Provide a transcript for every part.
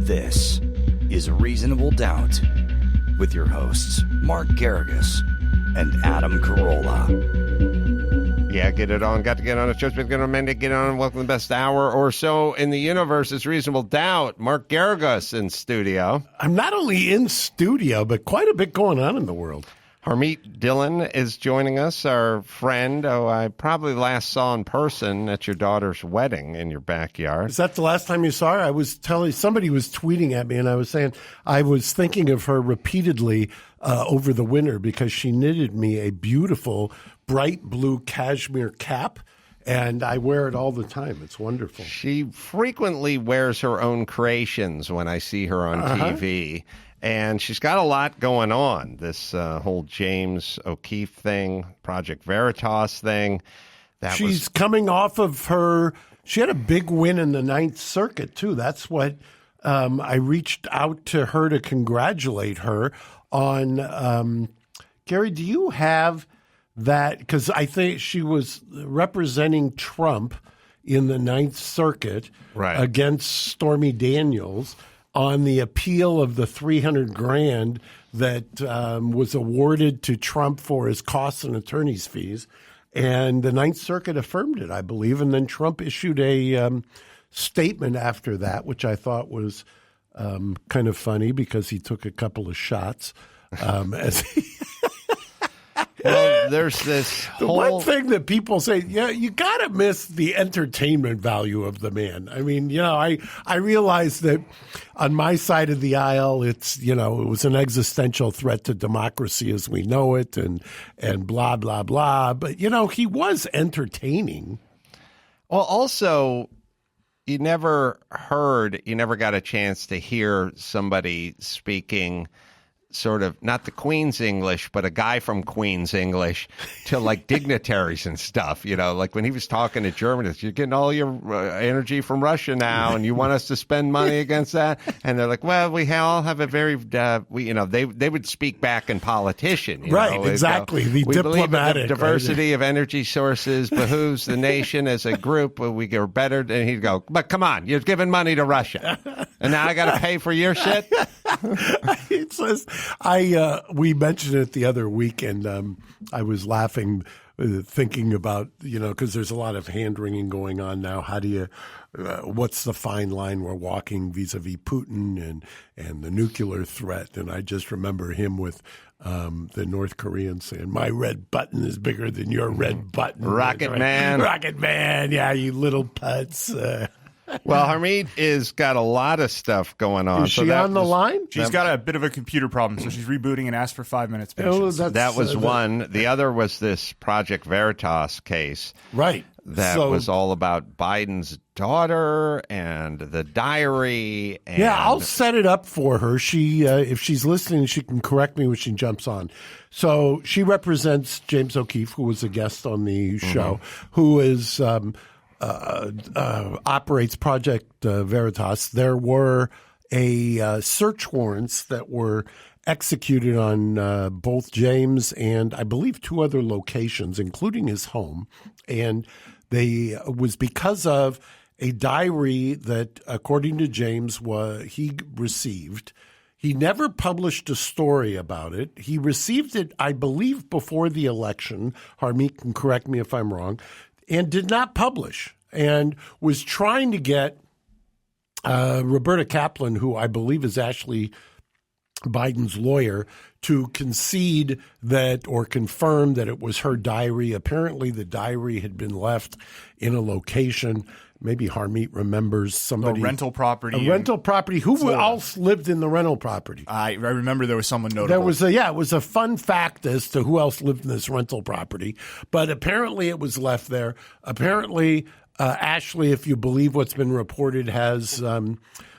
This is Reasonable Doubt with your hosts, Mark Garrigus and Adam Carolla. Yeah, get it on. Got to get on. It's just been going to mend it. Get on. Welcome to the best hour or so in the universe. It's Reasonable Doubt. Mark Garrigus in studio. I'm not only in studio, but quite a bit going on in the world. Harmeet Dhillon is joining us, our friend, who I probably last saw in person at your daughter's wedding in your backyard. Is that the last time you saw her? I was telling somebody was tweeting at me, and I was saying I was thinking of her repeatedly over the winter because she knitted me a beautiful bright blue cashmere cap, and I wear it all the time. It's wonderful. She frequently wears her own creations when I see her on TV. And she's got a lot going on. This whole James O'Keefe thing, Project Veritas thing. She's coming off of her. She had a big win in the Ninth Circuit, too. That's what I reached out to her to congratulate her on. Gary, do you have that? Because I think she was representing Trump in the Ninth Circuit against Stormy Daniels on the appeal of the $300,000 that was awarded to Trump for his costs and attorney's fees. And the Ninth Circuit affirmed it, I believe. And then Trump issued a statement after that, which I thought was kind of funny because he took a couple of shots as he Well, there's this whole... The one thing that people say, yeah, you got to miss the entertainment value of the man. I mean, you know, I realize that on my side of the aisle, it's, you know, it was an existential threat to democracy as we know it and blah, blah, blah. But, you know, he was entertaining. Well, also, you never got a chance to hear somebody speaking sort of not the Queen's English, but a guy from Queen's English to like dignitaries and stuff, you know, like when he was talking to Germans, you're getting all your energy from Russia now and you want us to spend money against that. And they're like, well, we all have a very, they would speak back in politician. Right, exactly. We diplomatic. believe the diversity of energy sources behooves the nation as a group. We are better. And he'd go, but come on, you're giving money to Russia. And now I got to pay for your shit? It says, we mentioned it the other week, and I was laughing, thinking about, you know, because there's a lot of hand-wringing going on now. How do you, what's the fine line we're walking vis-a-vis Putin and the nuclear threat? And I just remember him with the North Koreans saying, my red button is bigger than your red button. Rocket Man. Rocket Man, yeah, you little putz. Well, Harmeet is got a lot of stuff going on. Is she on the line? She's got a bit of a computer problem, so she's rebooting and asked for 5 minutes patience. That was one. The other was this Project Veritas case. Right. That was all about Biden's daughter and the diary. And yeah, I'll set it up for her. She, if she's listening, she can correct me when she jumps on. So she represents James O'Keefe, who was a guest on the show, who is operates Project Veritas. There were search warrants that were executed on both James and I believe 2 other locations, including his home. And it was because of a diary that, according to James, he received. He never published a story about it. He received it, I believe, before the election. Harmeet can correct me if I'm wrong. And did not publish, and was trying to get Roberta Kaplan, who I believe is Ashley Biden's lawyer, to concede that or confirm that it was her diary. Apparently, the diary had been left in a location. Maybe Harmeet remembers somebody. A rental property. A rental property. Who else lived in the rental property? I remember there was someone notable. It was a fun fact as to who else lived in this rental property. But apparently it was left there. Apparently, Ashley, if you believe what's been reported, has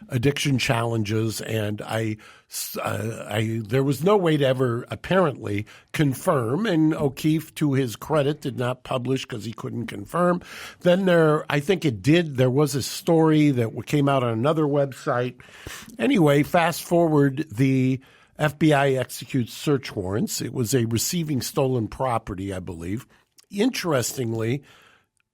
addiction challenges, and there was no way to ever apparently confirm, and O'Keefe, to his credit, did not publish because he couldn't confirm. Then there was a story that came out on another website. Anyway, fast forward, the FBI executes search warrants. It was a receiving stolen property, I believe. Interestingly,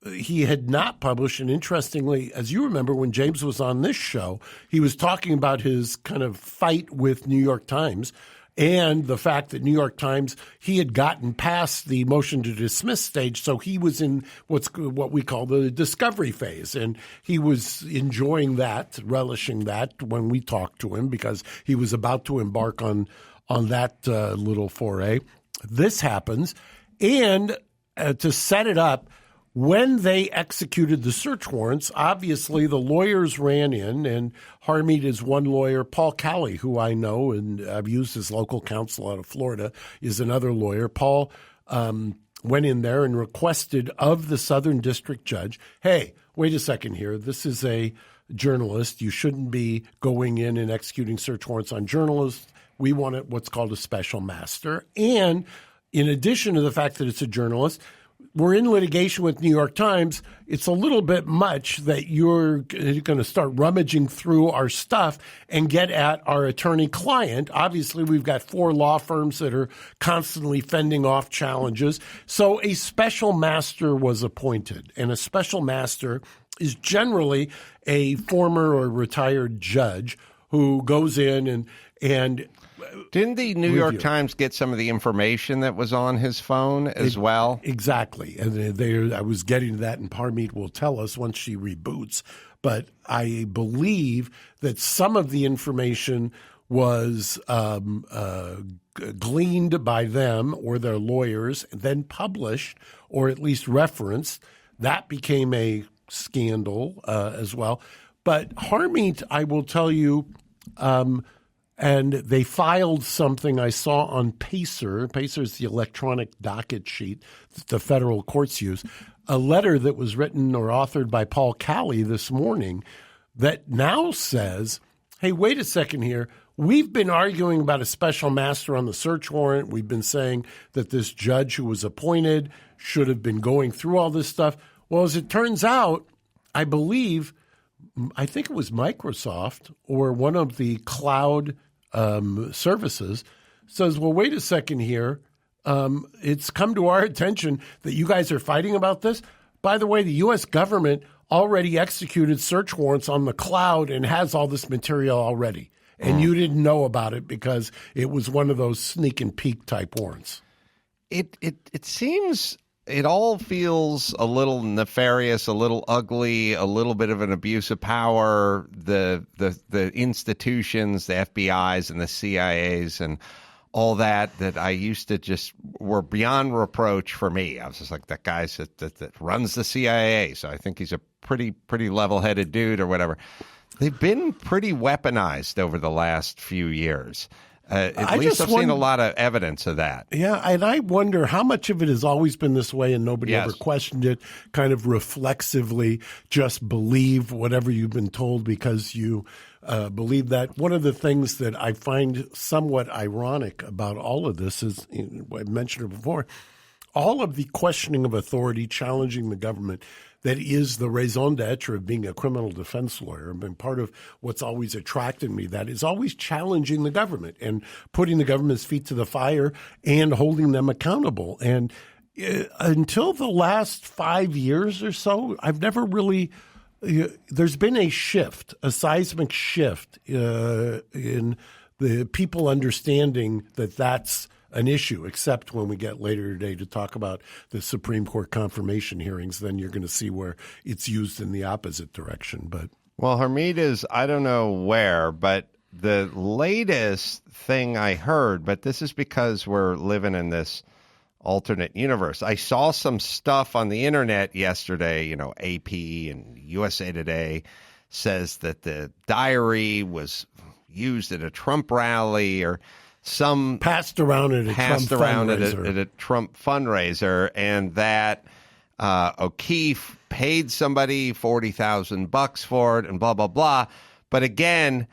he had not published. And interestingly, as you remember, when James was on this show, he was talking about his kind of fight with New York Times and the fact that New York Times, he had gotten past the motion to dismiss stage, so he was in what we call the discovery phase, and he was enjoying that, relishing that when we talked to him because he was about to embark on that little foray. This happens, and to set it up, when they executed the search warrants, obviously the lawyers ran in, and Harmeet is one lawyer. Paul Cowley, who I know and I've used as local counsel out of Florida, is another lawyer. Paul went in there and requested of the Southern District Judge, hey, wait a second here. This is a journalist. You shouldn't be going in and executing search warrants on journalists. We want what's called a special master. And in addition to the fact that it's a journalist, we're in litigation with New York Times. It's a little bit much that you're going to start rummaging through our stuff and get at our attorney client. Obviously, we've got 4 law firms that are constantly fending off challenges. So a special master was appointed, and a special master is generally a former or retired judge who goes in and didn't the New York Times get some of the information that was on his phone as well? Exactly. And I was getting to that, and Harmeet will tell us once she reboots. But I believe that some of the information was gleaned by them or their lawyers, then published or at least referenced. That became a scandal as well. But Harmeet, I will tell you, and they filed something I saw on Pacer. Pacer is the electronic docket sheet that the federal courts use. A letter that was written or authored by Paul Cowley this morning that now says, hey, wait a second here. We've been arguing about a special master on the search warrant. We've been saying that this judge who was appointed should have been going through all this stuff. Well, as it turns out, I think it was Microsoft or one of the cloud services says, well, wait a second here. It's come to our attention that you guys are fighting about this. By the way, the U.S. government already executed search warrants on the cloud and has all this material already. And you didn't know about it because it was one of those sneak and peek type warrants. It seems... It all feels a little nefarious, a little ugly, a little bit of an abuse of power. The institutions, the FBIs and the CIAs and all that I used to just were beyond reproach for me. I was just like, that guy that runs the CIA, so I think he's a pretty level-headed dude or whatever. They've been pretty weaponized over the last few years. At least I've seen a lot of evidence of that. Yeah, and I wonder how much of it has always been this way and nobody ever questioned it, kind of reflexively just believe whatever you've been told because you believe that. One of the things that I find somewhat ironic about all of this is, I mentioned it before, all of the questioning of authority, challenging the government, that is the raison d'etre of being a criminal defense lawyer. I mean, part of what's always attracted me, that is always challenging the government and putting the government's feet to the fire and holding them accountable. And until the last 5 years or so, I've never really there's been a shift, a seismic shift in the people understanding that that's an issue, except when we get later today to talk about the Supreme Court confirmation hearings. Then you're going to see where it's used in the opposite direction. But well, Harmeet is, I don't know where, but the latest thing I heard, but this is because we're living in this alternate universe. I saw some stuff on the internet yesterday, AP and USA Today says that the diary was used at a Trump rally or some passed around at a Trump fundraiser, and that O'Keefe paid somebody $40,000 for it, and blah blah blah. But again,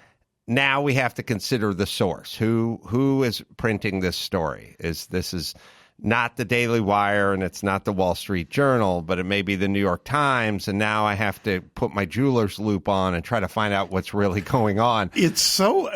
now we have to consider the source. Who is printing this story? This is not the Daily Wire and it's not the Wall Street Journal, but it may be the New York Times. And now I have to put my jeweler's loop on and try to find out what's really going on. It's so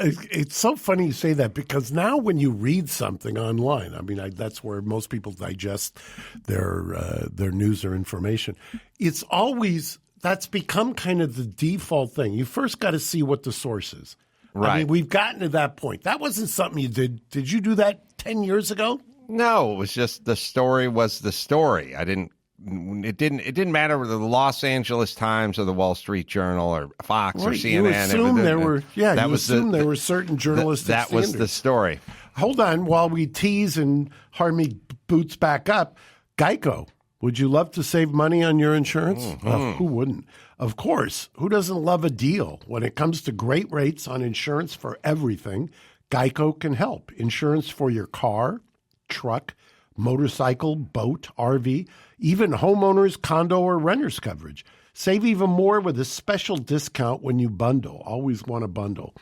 funny you say that, because now when you read something online, I mean, that's where most people digest their news or information. It's always, that's become kind of the default thing. You first got to see what the source is. Right. I mean, we've gotten to that point. That wasn't something you did. Did you do that 10 years ago? No, it was just the story was the story. It didn't matter whether the Los Angeles Times or the Wall Street Journal or Fox or CNN. You assume there were certain journalistic that standards. was the story. Hold on, while we tease and Harmeet boots back up, Geico. Would you love to save money on your insurance? Oh, who wouldn't? Of course. Who doesn't love a deal? When it comes to great rates on insurance for everything, Geico can help. Insurance for your car, truck, motorcycle, boat, RV, even homeowners, condo, or renter's coverage. Save even more with a special discount when you bundle. Always want to bundle.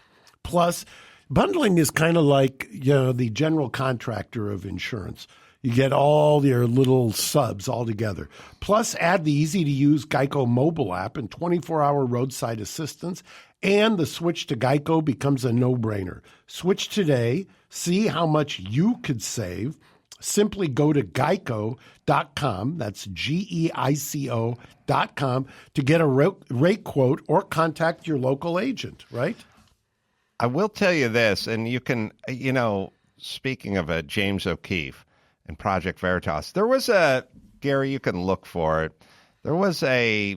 Plus, bundling is kind of like, the general contractor of insurance. You get all your little subs all together. Plus, add the easy-to-use Geico mobile app and 24-hour roadside assistance, and the switch to Geico becomes a no-brainer. Switch today. See how much you could save. Simply go to geico.com, that's GEICO.com, to get a rate quote or contact your local agent, right? I will tell you this, and you can, speaking of James O'Keefe and Project Veritas, there was Gary, you can look for it. There was a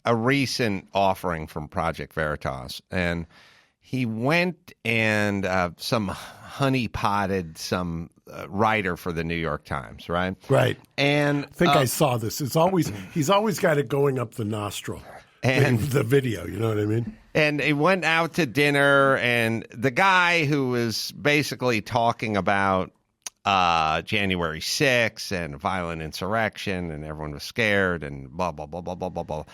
recent offering from Project Veritas, and he went and some honey-potted some writer for the New York Times, right? Right. And I think I saw this. He's always got it going up the nostril. And the video, you know what I mean? And he went out to dinner, and the guy who was basically talking about January 6th and violent insurrection, and everyone was scared, and blah, blah, blah, blah, blah, blah, blah.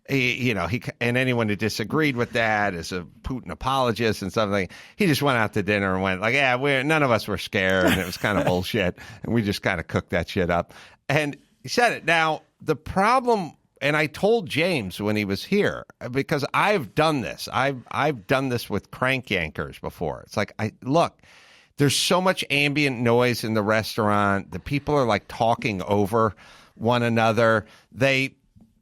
He and anyone who disagreed with that as a Putin apologist and something, he just went out to dinner and went like, yeah, none of us were scared, and it was kind of bullshit, and we just kind of cooked that shit up. And he said it. Now, the problem, and I told James when he was here, because I've done this. I've done this with crank yankers before. It's like, look, there's so much ambient noise in the restaurant. The people are like talking over one another. They'll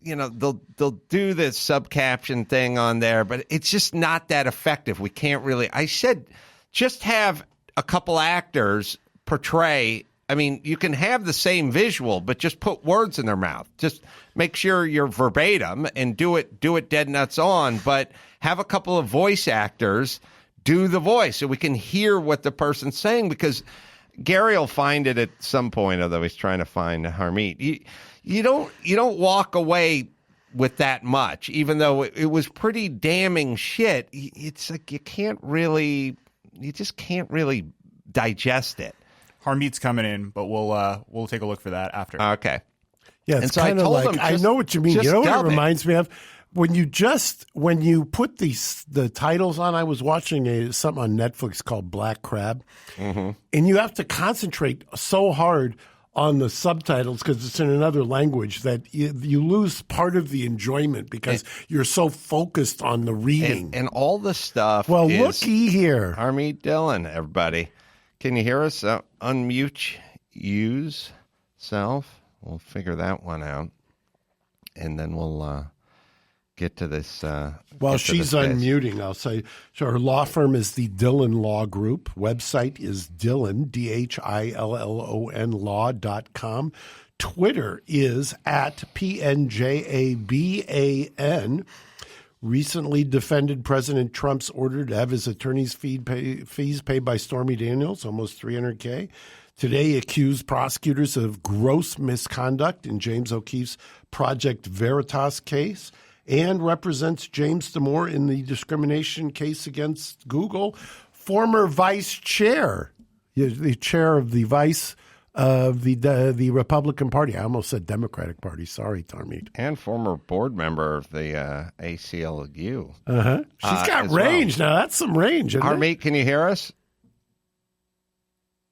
do the subcaption thing on there, but it's just not that effective. We can't really. I said, just have a couple actors portray. I mean, you can have the same visual, but just put words in their mouth. Just make sure you're verbatim and do it dead nuts on. But have a couple of voice actors do the voice so we can hear what the person's saying. Because Gary will find it at some point, although he's trying to find Harmeet. You don't walk away with that much, even though it was pretty damning shit. It's like you just can't really digest it. Harmeet's coming in, but we'll take a look for that after. Okay. Yeah, it's kind of like, I know what you mean. You know what it reminds me of? When you put the titles on, I was watching something on Netflix called Black Crab, and you have to concentrate so hard on the subtitles because it's in another language that you lose part of the enjoyment because you're so focused on the reading. And all the stuff. Well, looky here. Harmeet Dhillon, everybody. Can you hear us? Unmute, use self. We'll figure that one out. And then we'll get to this. While she's unmuting, I'll say, so her law firm is the Dhillon Law Group. Website is Dhillon, DHILLON law.com. Twitter is at PNJABAN. Recently defended President Trump's order to have his attorney's fees paid by Stormy Daniels, almost $300K. Today accused prosecutors of gross misconduct in James O'Keefe's Project Veritas case, and represents James Damore in the discrimination case against Google. Former vice chair, the chair of the vice of the Republican Party. I almost said Democratic Party. Sorry, Harmeet. And former board member of the ACLU. She's got range now. That's some range. Harmeet, can you hear us?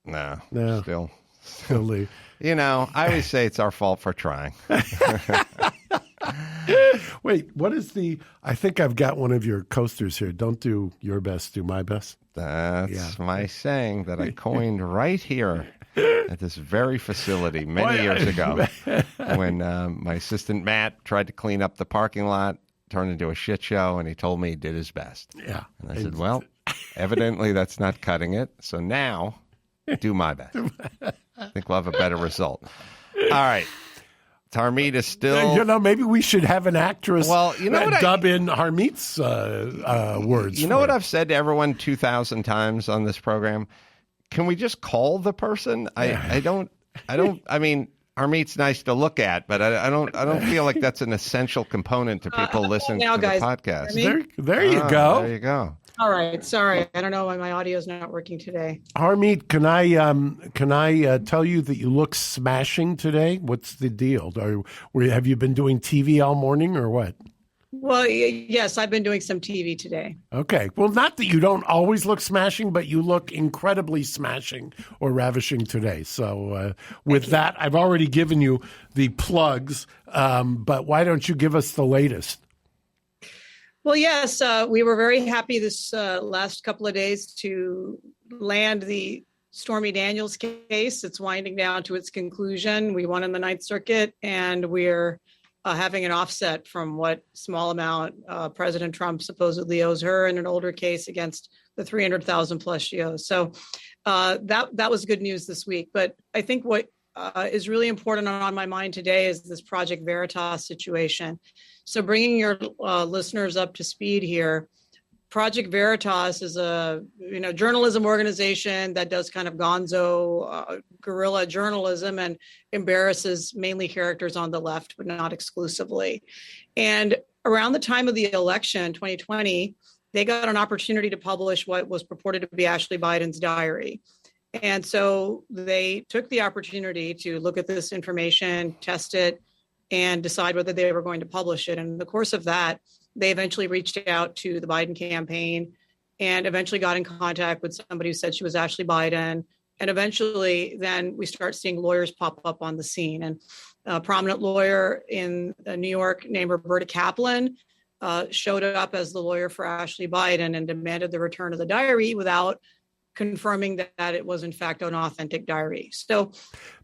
No. Silly. You know, I always say it's our fault for trying. Wait, what is I think I've got one of your coasters here. Don't do your best, do my best. That's my saying that I coined right here at this very facility many years ago when my assistant Matt tried to clean up the parking lot, turned into a shit show, and he told me he did his best. Yeah. And I said, well, evidently that's not cutting it. So now do my best. I think we'll have a better result. All right. Harmeet is still... You know, maybe we should have an actress dub in Harmeet's words. You know what I've said to everyone 2,000 times on this program? Can we just call the person? I mean, Harmeet's nice to look at, but I don't feel like that's an essential component to people listening to the podcast. There you go. There you go. All right. Sorry. I don't know why my audio is not working today. Harmeet, can I tell you that you look smashing today? What's the deal? Have you been doing TV all morning or what? Well, yes, I've been doing some TV today. Okay. Well, not that you don't always look smashing, but you look incredibly smashing or ravishing today. So with that, I've already given you the plugs, but why don't you give us the latest? Well, yes, we were very happy this last couple of days to land the Stormy Daniels case. It's winding down to its conclusion. We won in the Ninth Circuit, and we're having an offset from what small amount President Trump supposedly owes her in an older case against the 300,000 plus she owes. So that was good news this week. But I think what is really important on my mind today is this Project Veritas situation. So bringing your listeners up to speed here, Project Veritas is a journalism organization that does kind of gonzo guerrilla journalism and embarrasses mainly characters on the left, but not exclusively. And around the time of the election, 2020, they got an opportunity to publish what was purported to be Ashley Biden's diary. And so they took the opportunity to look at this information, test it, and decide whether they were going to publish it. And in the course of that, they eventually reached out to the Biden campaign and eventually got in contact with somebody who said she was Ashley Biden. And eventually then we start seeing lawyers pop up on the scene. And a prominent lawyer in New York named Roberta Kaplan showed up as the lawyer for Ashley Biden and demanded the return of the diary without confirming that it was in fact an authentic diary. So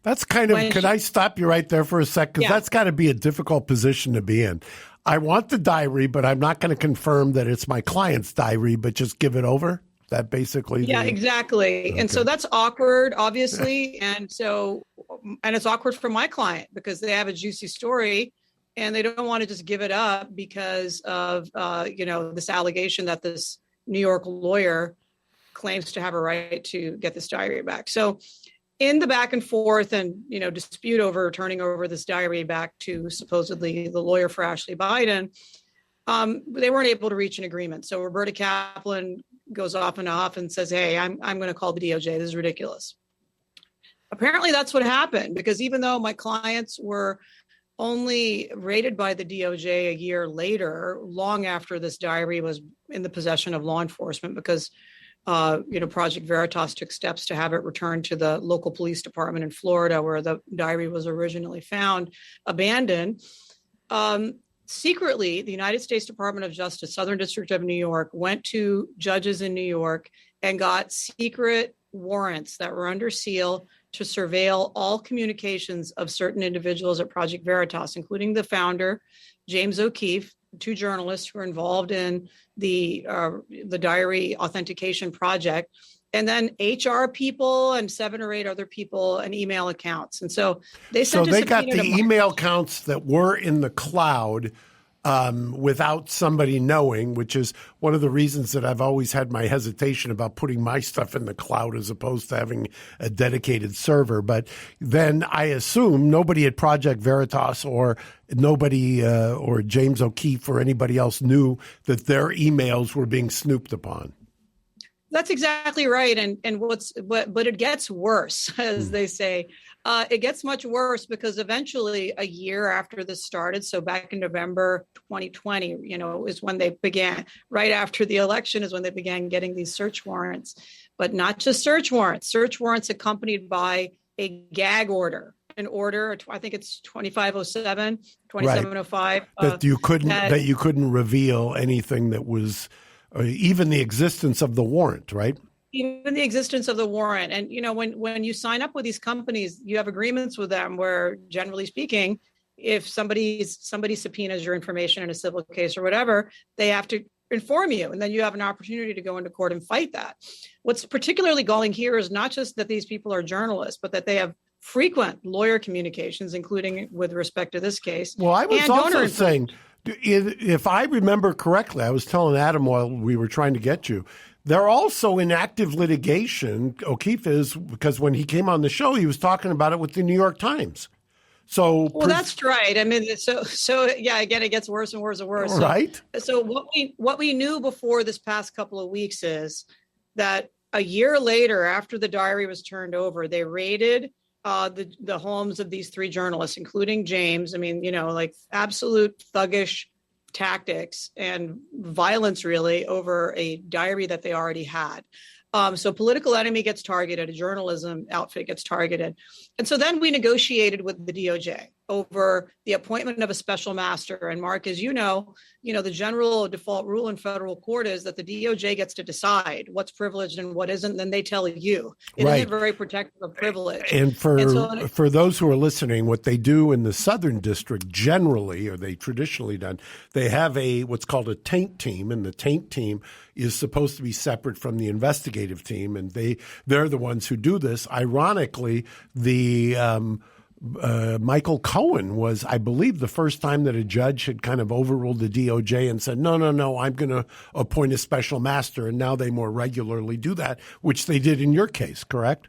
that's kind of, can I stop you right there for a sec? Because that's got to be a difficult position to be in. I want the diary, but I'm not going to confirm that it's my client's diary, but just give it over. That basically. Yeah, exactly. Okay. And so that's awkward, obviously. and it's awkward for my client because they have a juicy story and they don't want to just give it up because of, this allegation that this New York lawyer claims to have a right to get this diary back. So in the back and forth and, dispute over turning over this diary back to supposedly the lawyer for Ashley Biden, they weren't able to reach an agreement. So Roberta Kaplan goes off and says, hey, I'm going to call the DOJ. This is ridiculous. Apparently that's what happened because even though my clients were only raided by the DOJ a year later, long after this diary was in the possession of law enforcement, because Project Veritas took steps to have it returned to the local police department in Florida, where the diary was originally found, abandoned. Secretly, the United States Department of Justice, Southern District of New York, went to judges in New York and got secret warrants that were under seal to surveil all communications of certain individuals at Project Veritas, including the founder, James O'Keefe, two journalists who were involved in the diary authentication project, and then HR people and 7 or 8 other people and email accounts. And so they got the email accounts that were in the cloud without somebody knowing, which is one of the reasons that I've always had my hesitation about putting my stuff in the cloud as opposed to having a dedicated server. But then I assume nobody at Project Veritas or nobody or James O'Keefe or anybody else knew that their emails were being snooped upon. That's exactly right. But it gets worse, as they say. It gets much worse because eventually a year after this started, so back in November 2020, is when they began, right after the election is when they began getting these search warrants, but not just search warrants accompanied by a gag order, an order, I think it's 2507, 2705. That you couldn't reveal anything that was, even the existence of the warrant, right? Even the existence of the warrant. And, when you sign up with these companies, you have agreements with them where, generally speaking, if somebody subpoenas your information in a civil case or whatever, they have to inform you. And then you have an opportunity to go into court and fight that. What's particularly galling here is not just that these people are journalists, but that they have frequent lawyer communications, including with respect to this case. Well, I was also saying, if I remember correctly, I was telling Adam while we were trying to get you, they're also in active litigation. O'Keefe is, because when he came on the show, he was talking about it with the New York Times. So, well, that's right. I mean, so yeah. Again, it gets worse and worse and worse. Right. So what we knew before this past couple of weeks is that a year later, after the diary was turned over, they raided the homes of these three journalists, including James. I mean, like absolute thuggish tactics and violence, really, over a diary that they already had. So political enemy gets targeted, a journalism outfit gets targeted. And so then we negotiated with the DOJ over the appointment of a special master. And Mark, as you know, the general default rule in federal court is that the DOJ gets to decide what's privileged and what isn't. Then they tell you. It isn't very protective of privilege. And for those who are listening, what they do in the Southern District generally, or they traditionally done, they have what's called a taint team, and the taint team is supposed to be separate from the investigative team, and they're the ones who do this. Ironically, the Michael Cohen was, I believe, the first time that a judge had kind of overruled the DOJ and said, no, I'm going to appoint a special master. And now they more regularly do that, which they did in your case, correct?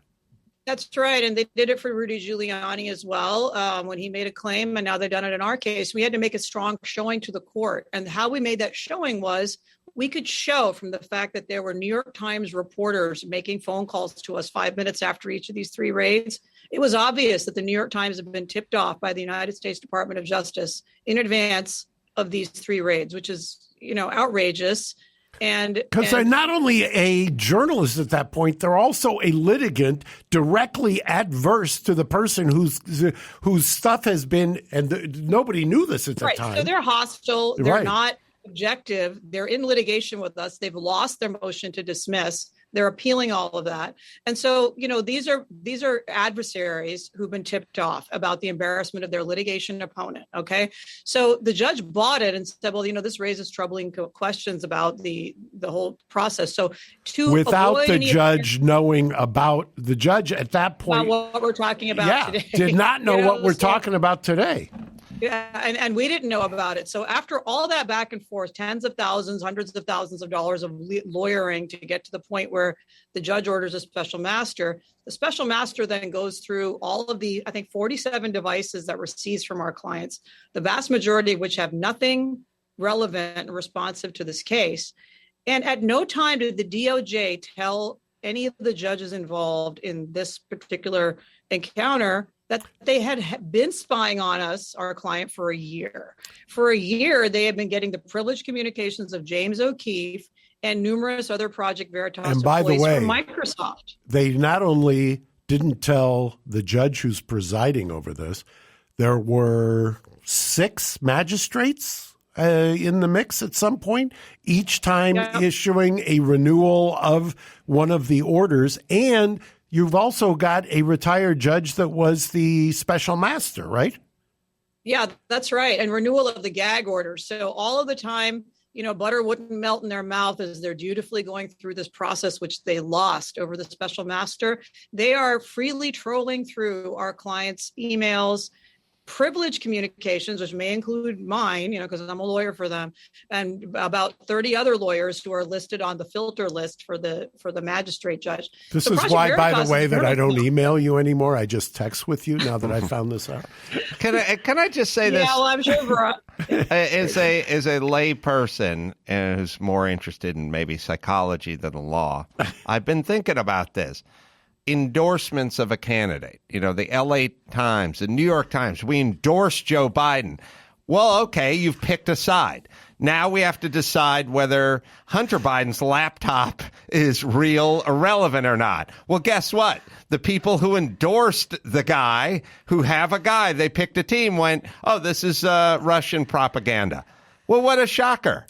That's right. And they did it for Rudy Giuliani as well when he made a claim. And now they've done it in our case. We had to make a strong showing to the court. And how we made that showing was we could show from the fact that there were New York Times reporters making phone calls to us 5 minutes after each of these three raids. It was obvious that the New York Times had been tipped off by the United States Department of Justice in advance of these three raids, which is, outrageous. And because they're not only a journalist at that point, they're also a litigant directly adverse to the person whose stuff has been, and nobody knew this at the time. So they're hostile. They're not objective. They're in litigation with us. They've lost their motion to dismiss. They're appealing all of that. And so, these are adversaries who've been tipped off about the embarrassment of their litigation opponent. Okay. So the judge bought it and said, well, this raises troubling questions about the whole process. So without the judge knowing about, the judge at that point, what we're talking about today, did not know what we're talking about today. Yeah, and we didn't know about it. So after all that back and forth, tens of thousands, hundreds of thousands of dollars of lawyering to get to the point where the judge orders a special master, the special master then goes through all of the, I think, 47 devices that were seized from our clients, the vast majority of which have nothing relevant and responsive to this case. And at no time did the DOJ tell any of the judges involved in this particular encounter that they had been spying on us, our client, for a year. For a year, they had been getting the privileged communications of James O'Keefe and numerous other Project Veritas employees from Microsoft. They not only didn't tell the judge who's presiding over this, there were 6 magistrates in the mix at some point, each time issuing a renewal of one of the orders. And you've also got a retired judge that was the special master, right? Yeah, that's right. And renewal of the gag order. So all of the time, butter wouldn't melt in their mouth as they're dutifully going through this process, which they lost over the special master. They are freely trolling through our clients' emails, privileged communications, which may include mine, because I'm a lawyer for them, and about 30 other lawyers who are listed on the filter list for the magistrate judge. This is why, by the way, that I don't email you anymore. I just text with you now that I found this out. Can I just say this? Yeah, well, I'm sure. As a lay person who's more interested in maybe psychology than the law, I've been thinking about this. Endorsements of a candidate, the LA Times, the New York Times, we endorse Joe Biden. Well, okay, you've picked a side. Now we have to decide whether Hunter Biden's laptop is real or relevant or not. Well, guess what? The people who endorsed the guy, who have a guy, they picked a team, went, oh, this is Russian propaganda. Well, what a shocker.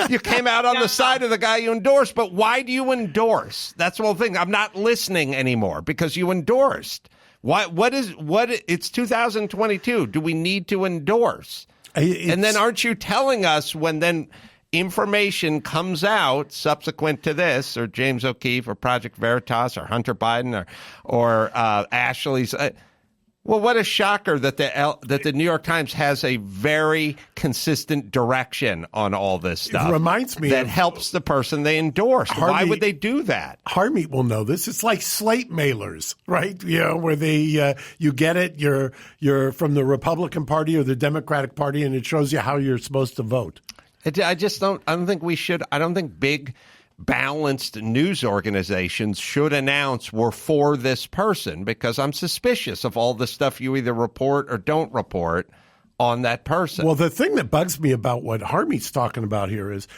You came out on the side of the guy you endorsed, but why do you endorse? That's the whole thing. I'm not listening anymore because you endorsed. It's 2022. Do we need to endorse? And then aren't you telling us when then information comes out subsequent to this, or James O'Keefe or Project Veritas or Hunter Biden or Ashley's? Well, what a shocker that the New York Times has a very consistent direction on all this stuff. It reminds me that helps the person they endorse. Why would they do that? Harmeet will know this. It's like slate mailers, right? You know, where they you get it, you're from the Republican Party or the Democratic Party, and it shows you how you're supposed to vote. I don't think we should. I don't think big, balanced news organizations should announce we're for this person, because I'm suspicious of all the stuff you either report or don't report on that person. Well, the thing that bugs me about what Harmeet's talking about here is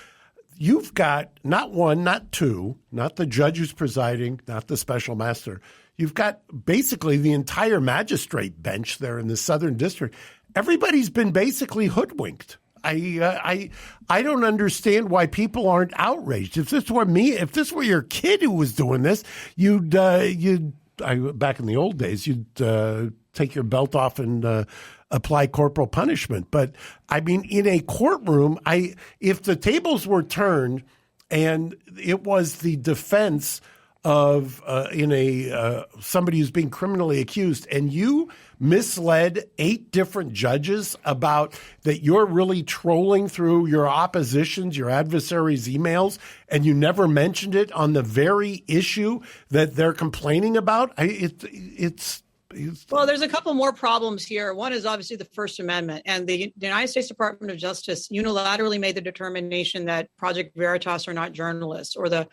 you've got not one, not two, not the judge who's presiding, not the special master. You've got basically the entire magistrate bench there in the Southern District. Everybody's been basically hoodwinked. I don't understand why people aren't outraged. If this were your kid who was doing this, you'd back in the old days, you'd take your belt off and apply corporal punishment. But I mean, in a courtroom, if the tables were turned and it was the defense of somebody who's being criminally accused, and you misled 8 different judges about that you're really trolling through your opposition's, your adversaries' emails, and you never mentioned it on the very issue that they're complaining about. Well, there's a couple more problems here. One is obviously the First Amendment, and the United States Department of Justice unilaterally made the determination that Project Veritas are not journalists, or the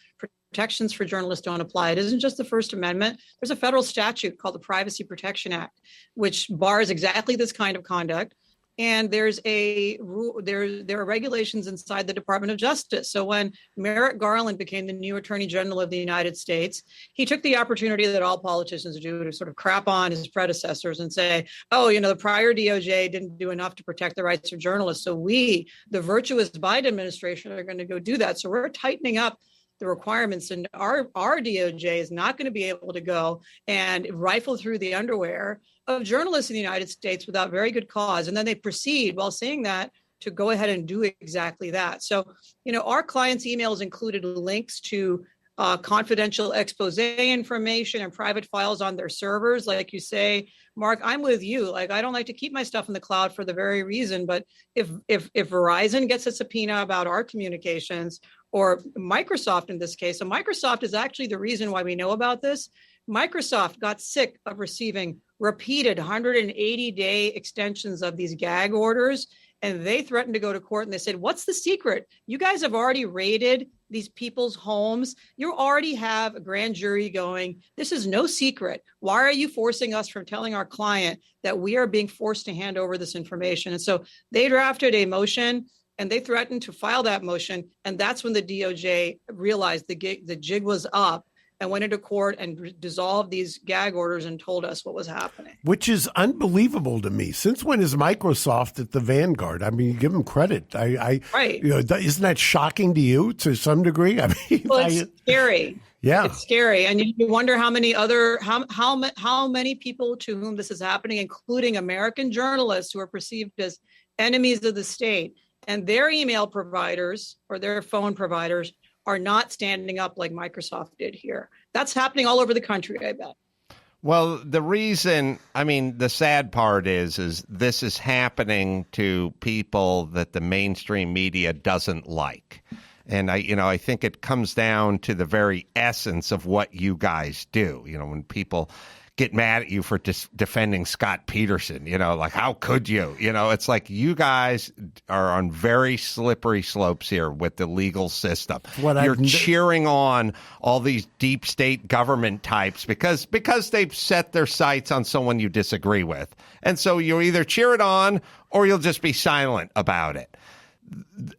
protections for journalists don't apply. It isn't just the First Amendment. There's a federal statute called the Privacy Protection Act, which bars exactly this kind of conduct. And there are regulations inside the Department of Justice. So when Merrick Garland became the new Attorney General of the United States, he took the opportunity that all politicians do to sort of crap on his predecessors and say, oh, the prior DOJ didn't do enough to protect the rights of journalists. So we, the virtuous Biden administration, are going to go do that. So we're tightening up the requirements, and our DOJ is not going to be able to go and rifle through the underwear of journalists in the United States without very good cause. And then they proceed, while saying that, to go ahead and do exactly that. So, our clients' emails included links to confidential expose information and private files on their servers. Like you say, Mark, I'm with you. Like, I don't like to keep my stuff in the cloud for the very reason. But if Verizon gets a subpoena about our communications, or Microsoft in this case, so Microsoft is actually the reason why we know about this. Microsoft got sick of receiving repeated 180-day extensions of these gag orders, and they threatened to go to court, and they said, what's the secret? You guys have already raided these people's homes. You already have a grand jury going. This is no secret. Why are you forcing us from telling our client that we are being forced to hand over this information? And so they drafted a motion, and they threatened to file that motion. And that's when the DOJ realized the jig was up and went into court and dissolved these gag orders and told us what was happening. Which is unbelievable to me. Since when is Microsoft at the vanguard? I mean, you give them credit. Right. Isn't that shocking to you to some degree? I mean, well, it's scary. Yeah, it's scary, and you wonder how many people to whom this is happening, including American journalists who are perceived as enemies of the state, and their email providers or their phone providers are not standing up like Microsoft did here. That's happening all over the country, I bet. Well, the sad part is this is happening to people that the mainstream media doesn't like. And I think it comes down to the very essence of what you guys do. When people get mad at you for defending Scott Peterson, like, how could you? It's like you guys are on very slippery slopes here with the legal system. You're cheering on all these deep state government types because they've set their sights on someone you disagree with. And so you'll either cheer it on or you'll just be silent about it.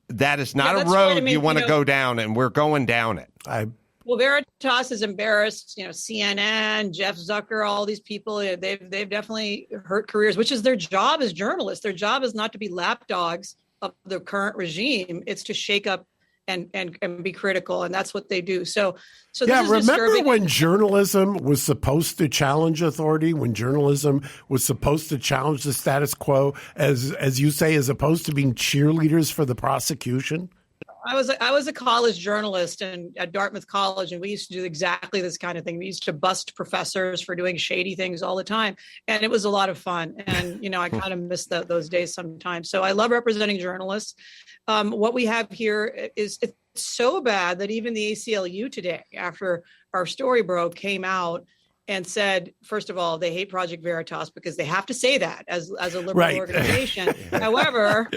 that is not a that's road right. I mean, you want to you know, go down, and we're going down it. Well, Veritas is embarrassed. You know, CNN, Jeff Zucker, all these people, they've definitely hurt careers, which is their job as journalists. Their job is not to be lapdogs of the current regime. It's to shake up and be critical, and that's what they do. So yeah, this is remember disturbing. when journalism was supposed to challenge authority, when journalism was supposed to challenge the status quo, as you say, as opposed to being cheerleaders for the prosecution? I was a college journalist at Dartmouth College, and we used to do exactly this kind of thing. We used to bust professors for doing shady things all the time, and it was a lot of fun. And you know, I kind of miss those days sometimes. So I love representing journalists. What we have here is it's so bad that even the ACLU today, after our story broke, came out and said, first of all, they hate Project Veritas because they have to say that as a liberal organization. However,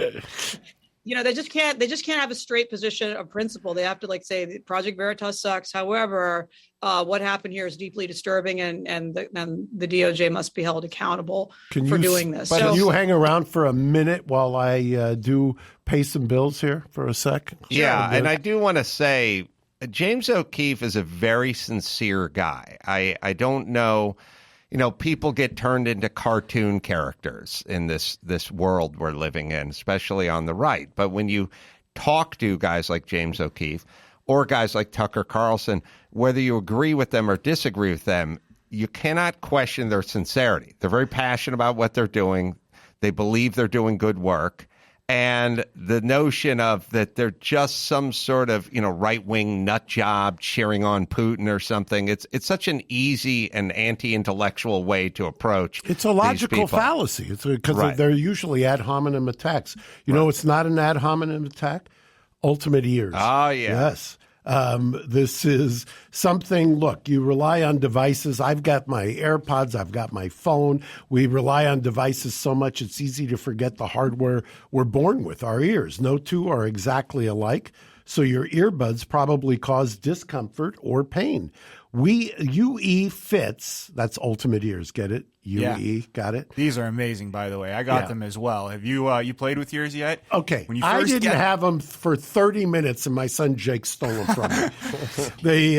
you know, they just can't have a straight position of principle. They have to say Project Veritas sucks. However, what happened here is deeply disturbing, and the DOJ must be held accountable for doing this. But you hang around for a minute while I do pay some bills here for a sec? Yeah, and I do want to say James O'Keefe is a very sincere guy. I don't know. You know, people get turned into cartoon characters in this world we're living in, especially on the right. But when you talk to guys like James O'Keefe or guys like Tucker Carlson, whether you agree with them or disagree with them, you cannot question their sincerity. They're very passionate about what they're doing. They believe they're doing good work. And the notion of that they're just some sort of, you know, right-wing nut job cheering on Putin or something. It's such an easy and anti-intellectual way to approach. It's a logical fallacy. It's because they're usually ad hominem attacks. You know, it's not an ad hominem attack. Ultimate ears. Oh, yeah. Yes. This is something, look, you rely on devices. I've got my AirPods. I've got my phone. We rely on devices so much it's easy to forget the hardware we're born with, our ears. No two are exactly alike. So your earbuds probably cause discomfort or pain. UE fits. That's ultimate ears. Get it? UE, got it? These are amazing, by the way. I got them as well. Have you played with yours yet? Okay. When you I first didn't have them for 30 minutes, and my son Jake stole them from me.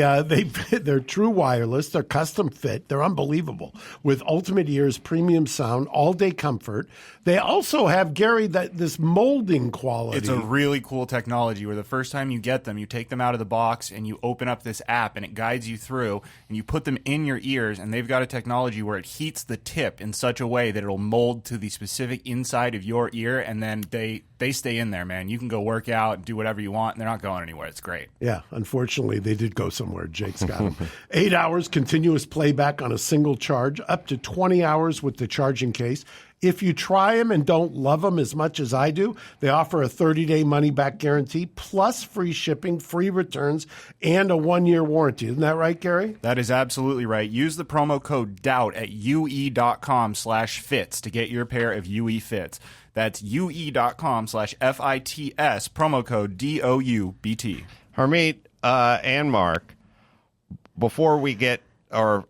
They're true wireless. They're custom fit. They're unbelievable. With ultimate ears, premium sound, all-day comfort. They also have, Gary, this molding quality. It's a really cool technology where the first time you get them, you take them out of the box and you open up this app and it guides you through and you put them in your ears, and they've got a technology where it heats the tip in such a way that it'll mold to the specific inside of your ear, and then they stay in there, man. You can go work out and do whatever you want, and they're not going anywhere. It's great. Yeah, unfortunately, they did go somewhere. Jake's got them. 8 hours continuous playback on a single charge, up to 20 hours with the charging case. If you try them and don't love them as much as I do, they offer a 30-day money-back guarantee, plus free shipping, free returns, and a 1-year warranty. Isn't that right, Gary? That is absolutely right. Use the promo code DOUBT at ue.com/fits to get your pair of UE fits. That's ue.com/FITS, promo code DOUBT. Harmeet and Mark, before we get, or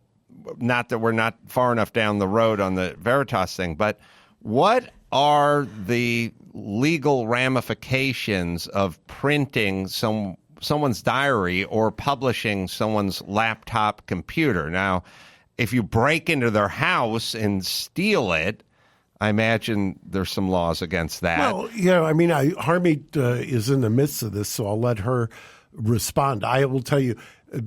not that we're not far enough down the road on the Veritas thing, but what are the legal ramifications of printing someone's diary or publishing someone's laptop computer? Now, if you break into their house and steal it, I imagine there's some laws against that. Well, you know, I mean, Harmeet is in the midst of this, so I'll let her respond. I will tell you,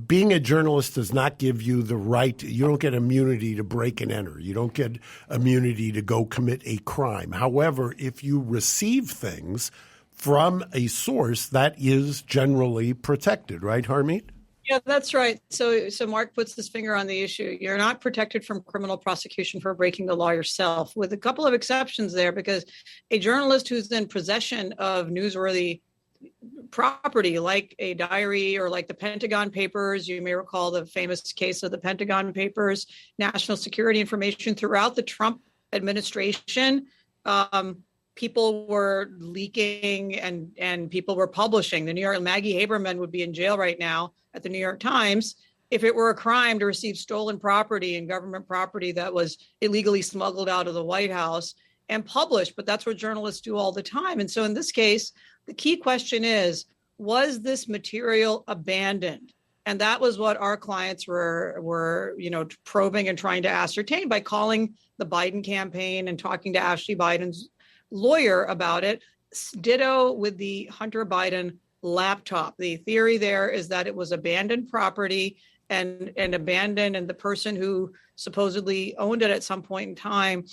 being a journalist does not give you the right. You don't get immunity to break and enter. You don't get immunity to go commit a crime. However, if you receive things from a source, that is generally protected, right, Harmeet? Yeah, that's right. So Mark puts his finger on the issue. You're not protected from criminal prosecution for breaking the law yourself, with a couple of exceptions there, because a journalist who's in possession of newsworthy property like a diary or like the Pentagon Papers, you may recall the famous case of the Pentagon Papers, national security information throughout the Trump administration. People were leaking and people were publishing. The New York, Maggie Haberman would be in jail right now at the New York Times if it were a crime to receive stolen property and government property that was illegally smuggled out of the White House and published. But that's what journalists do all the time. And so in this case, The key question is, was this material abandoned? And that was what our clients were probing and trying to ascertain by calling the Biden campaign and talking to Ashley Biden's lawyer about it. Ditto with the Hunter Biden laptop. The theory there is that it was abandoned property and abandoned, and the person who supposedly owned it at some point in time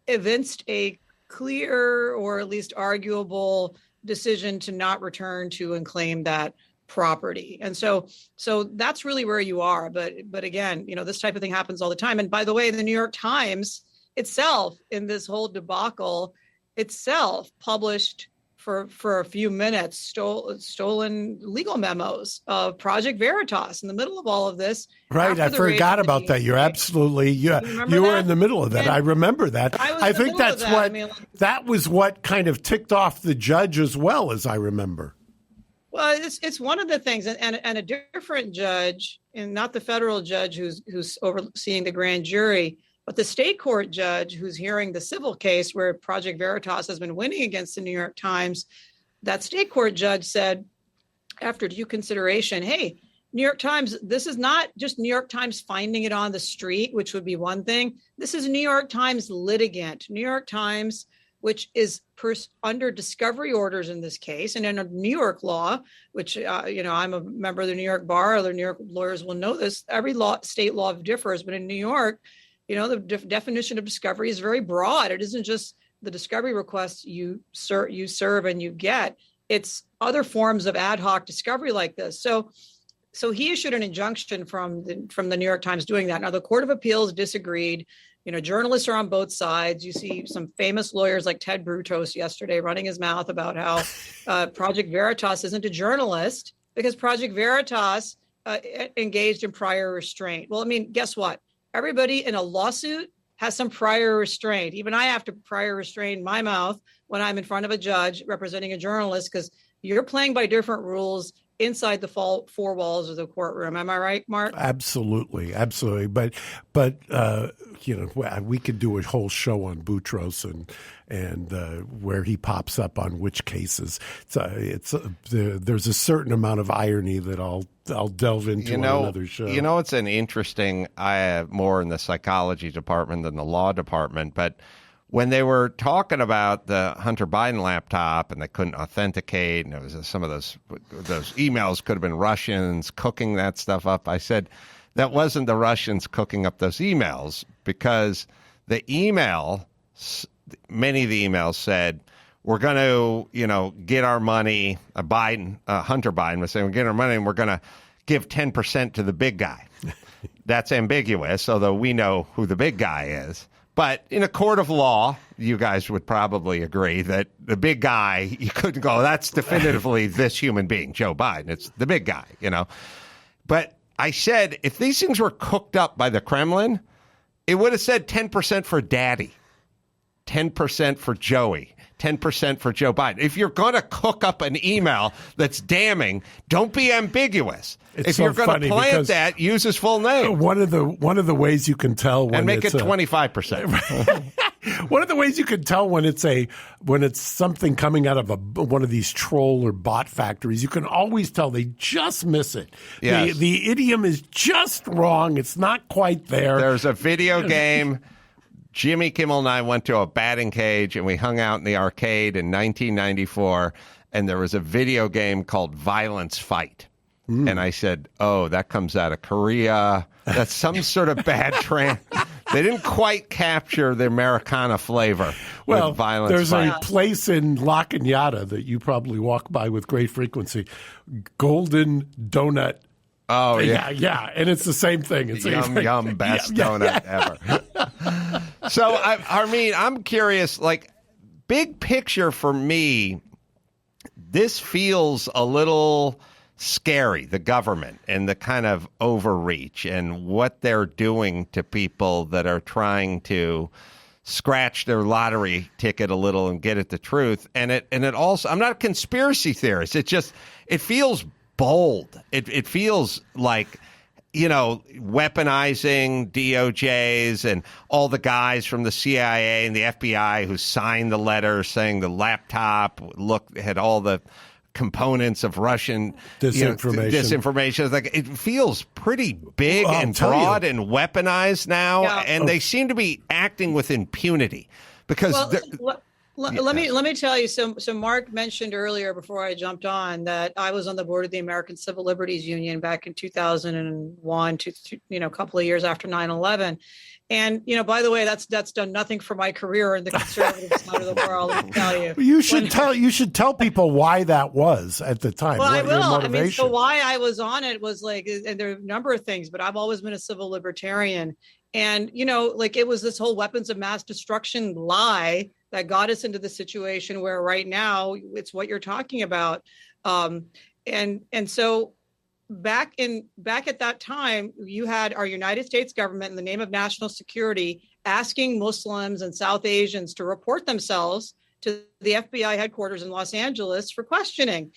evinced a clear or at least arguable decision to not return to and claim that property. And so that's really where you are. But again, this type of thing happens all the time. And by the way, the New York Times itself, in this whole debacle itself, published for a few minutes stolen legal memos of Project Veritas in the middle of all of this. Right, I forgot about that. You're absolutely you were in the middle of that. And I remember that. I think that's what that was what kind of ticked off the judge as well, as I remember. Well, it's one of the things, and a different judge, and not the federal judge who's overseeing the grand jury, but the state court judge who's hearing the civil case where Project Veritas has been winning against the New York Times. That state court judge said, after due consideration, hey, New York Times, this is not just New York Times finding it on the street, which would be one thing. This is New York Times litigant, New York Times, which is under discovery orders in this case. And in a New York law, which, I'm a member of the New York Bar, other New York lawyers will know this, every state law differs, but in New York, the definition of discovery is very broad. It isn't just the discovery requests you serve and you get. It's other forms of ad hoc discovery like this. So he issued an injunction from the New York Times doing that. Now, the Court of Appeals disagreed. Journalists are on both sides. You see some famous lawyers like Ted Brutos yesterday running his mouth about how Project Veritas isn't a journalist because Project Veritas engaged in prior restraint. Well, guess what? Everybody in a lawsuit has some prior restraint. Even I have to prior restrain my mouth when I'm in front of a judge representing a journalist because you're playing by different rules inside the four walls of the courtroom. Am I right, Mark? Absolutely. But we could do a whole show on Boutros and where he pops up on which cases. There's a certain amount of irony that I'll delve into on another show. It's an interesting. I have more in the psychology department than the law department, but when they were talking about the Hunter Biden laptop and they couldn't authenticate, and it was some of those emails could have been Russians cooking that stuff up, I said that wasn't the Russians cooking up those emails because the email, many of the emails said, we're going to, get our money. Hunter Biden was saying, we're getting our money and we're going to give 10% to the big guy. That's ambiguous, although we know who the big guy is. But in a court of law, you guys would probably agree that the big guy, you couldn't go, that's definitively this human being, Joe Biden. It's the big guy, But I said, if these things were cooked up by the Kremlin, it would have said 10% for Daddy, 10% for Joey, 10% for Joe Biden. If you're going to cook up an email that's damning, don't be ambiguous. If you're going to plant that, use his full name. One of the ways you can tell when and make it 25%. One of the ways you can tell when it's something coming out of one of these troll or bot factories, you can always tell they just miss it. Yes. The idiom is just wrong. It's not quite there. There's a video game. Jimmy Kimmel and I went to a batting cage and we hung out in the arcade in 1994, and there was a video game called Violence Fight. And I said, oh, that comes out of Korea. That's some sort of bad trend. They didn't quite capture the Americana flavor with Violence there's Fight. a place in La Cañada that you probably walk by with great frequency, Golden Donut. Oh, yeah. Yeah, and it's the same thing. It's Yum, best donut ever. So, Harmeet, I'm curious, big picture for me, this feels a little scary, the government and the kind of overreach and what they're doing to people that are trying to scratch their lottery ticket a little and get at the truth. And it also, I'm not a conspiracy theorist. It feels bold. It feels like, weaponizing DOJs and all the guys from the CIA and the FBI who signed the letter saying the laptop had all the components of Russian disinformation. It's like, it feels pretty big and broad and weaponized now, and they seem to be acting with impunity because. Let me tell you. So Mark mentioned earlier before I jumped on that I was on the board of the American Civil Liberties Union back in 2001, a couple of years after 9/11. And, by the way, that's done nothing for my career in the conservative side of the world, I'll tell you. You should tell people why that was at the time. Well, I will. So why I was on it was and there are a number of things, but I've always been a civil libertarian. And, it was this whole weapons of mass destruction lie that got us into the situation where right now it's what you're talking about. And so back at that time, you had our United States government in the name of national security asking Muslims and South Asians to report themselves to the FBI headquarters in Los Angeles for questioning,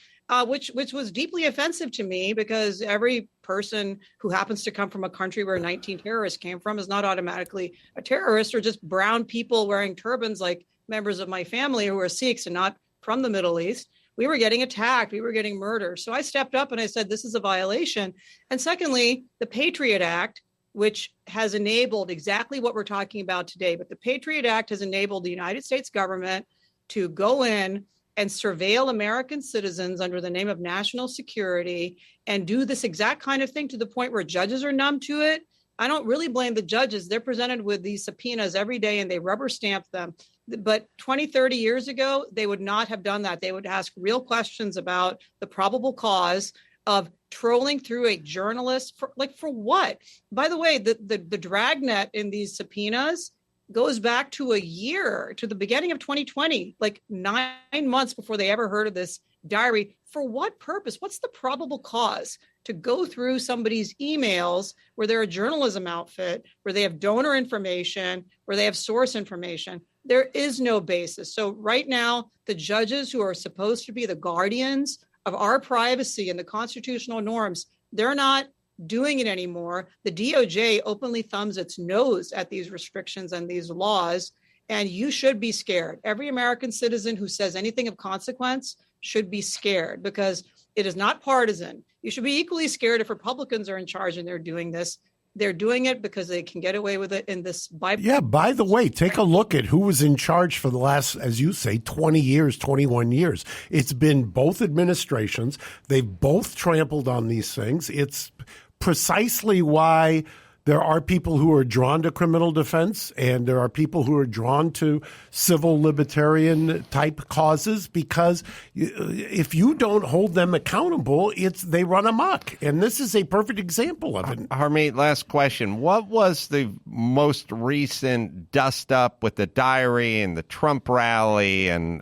which was deeply offensive to me because every person who happens to come from a country where 19 terrorists came from is not automatically a terrorist, or just brown people wearing turbans like members of my family who are Sikhs and not from the Middle East. We were getting attacked. We were getting murdered. So I stepped up and I said, this is a violation. And secondly, the Patriot Act, which has enabled exactly what we're talking about today. But the Patriot Act has enabled the United States government to go in and surveil American citizens under the name of national security and do this exact kind of thing to the point where judges are numb to it. I don't really blame the judges. They're presented with these subpoenas every day and they rubber stamp them. But 20, 30 years ago, they would not have done that. They would ask real questions about the probable cause of trolling through a journalist for what? By the way, the dragnet in these subpoenas goes back to a year, to the beginning of 2020, 9 months before they ever heard of this diary. For what purpose? What's the probable cause to go through somebody's emails where they're a journalism outfit, where they have donor information, where they have source information? There is no basis. So right now, the judges who are supposed to be the guardians of our privacy and the constitutional norms, they're not doing it anymore. The DOJ openly thumbs its nose at these restrictions and these laws, and you should be scared. Every American citizen who says anything of consequence should be scared because it is not partisan. You should be equally scared if Republicans are in charge and they're doing this. They're doing it because they can get away with it in this Yeah, by the way, take a look at who was in charge for the last, as you say, 20 years, 21 years. It's been both administrations. They've both trampled on these things. It's precisely why there are people who are drawn to criminal defense and there are people who are drawn to civil libertarian type causes, because if you don't hold them accountable, they run amok. And this is a perfect example of it. Harmeet, last question. What was the most recent dust up with the diary and the Trump rally and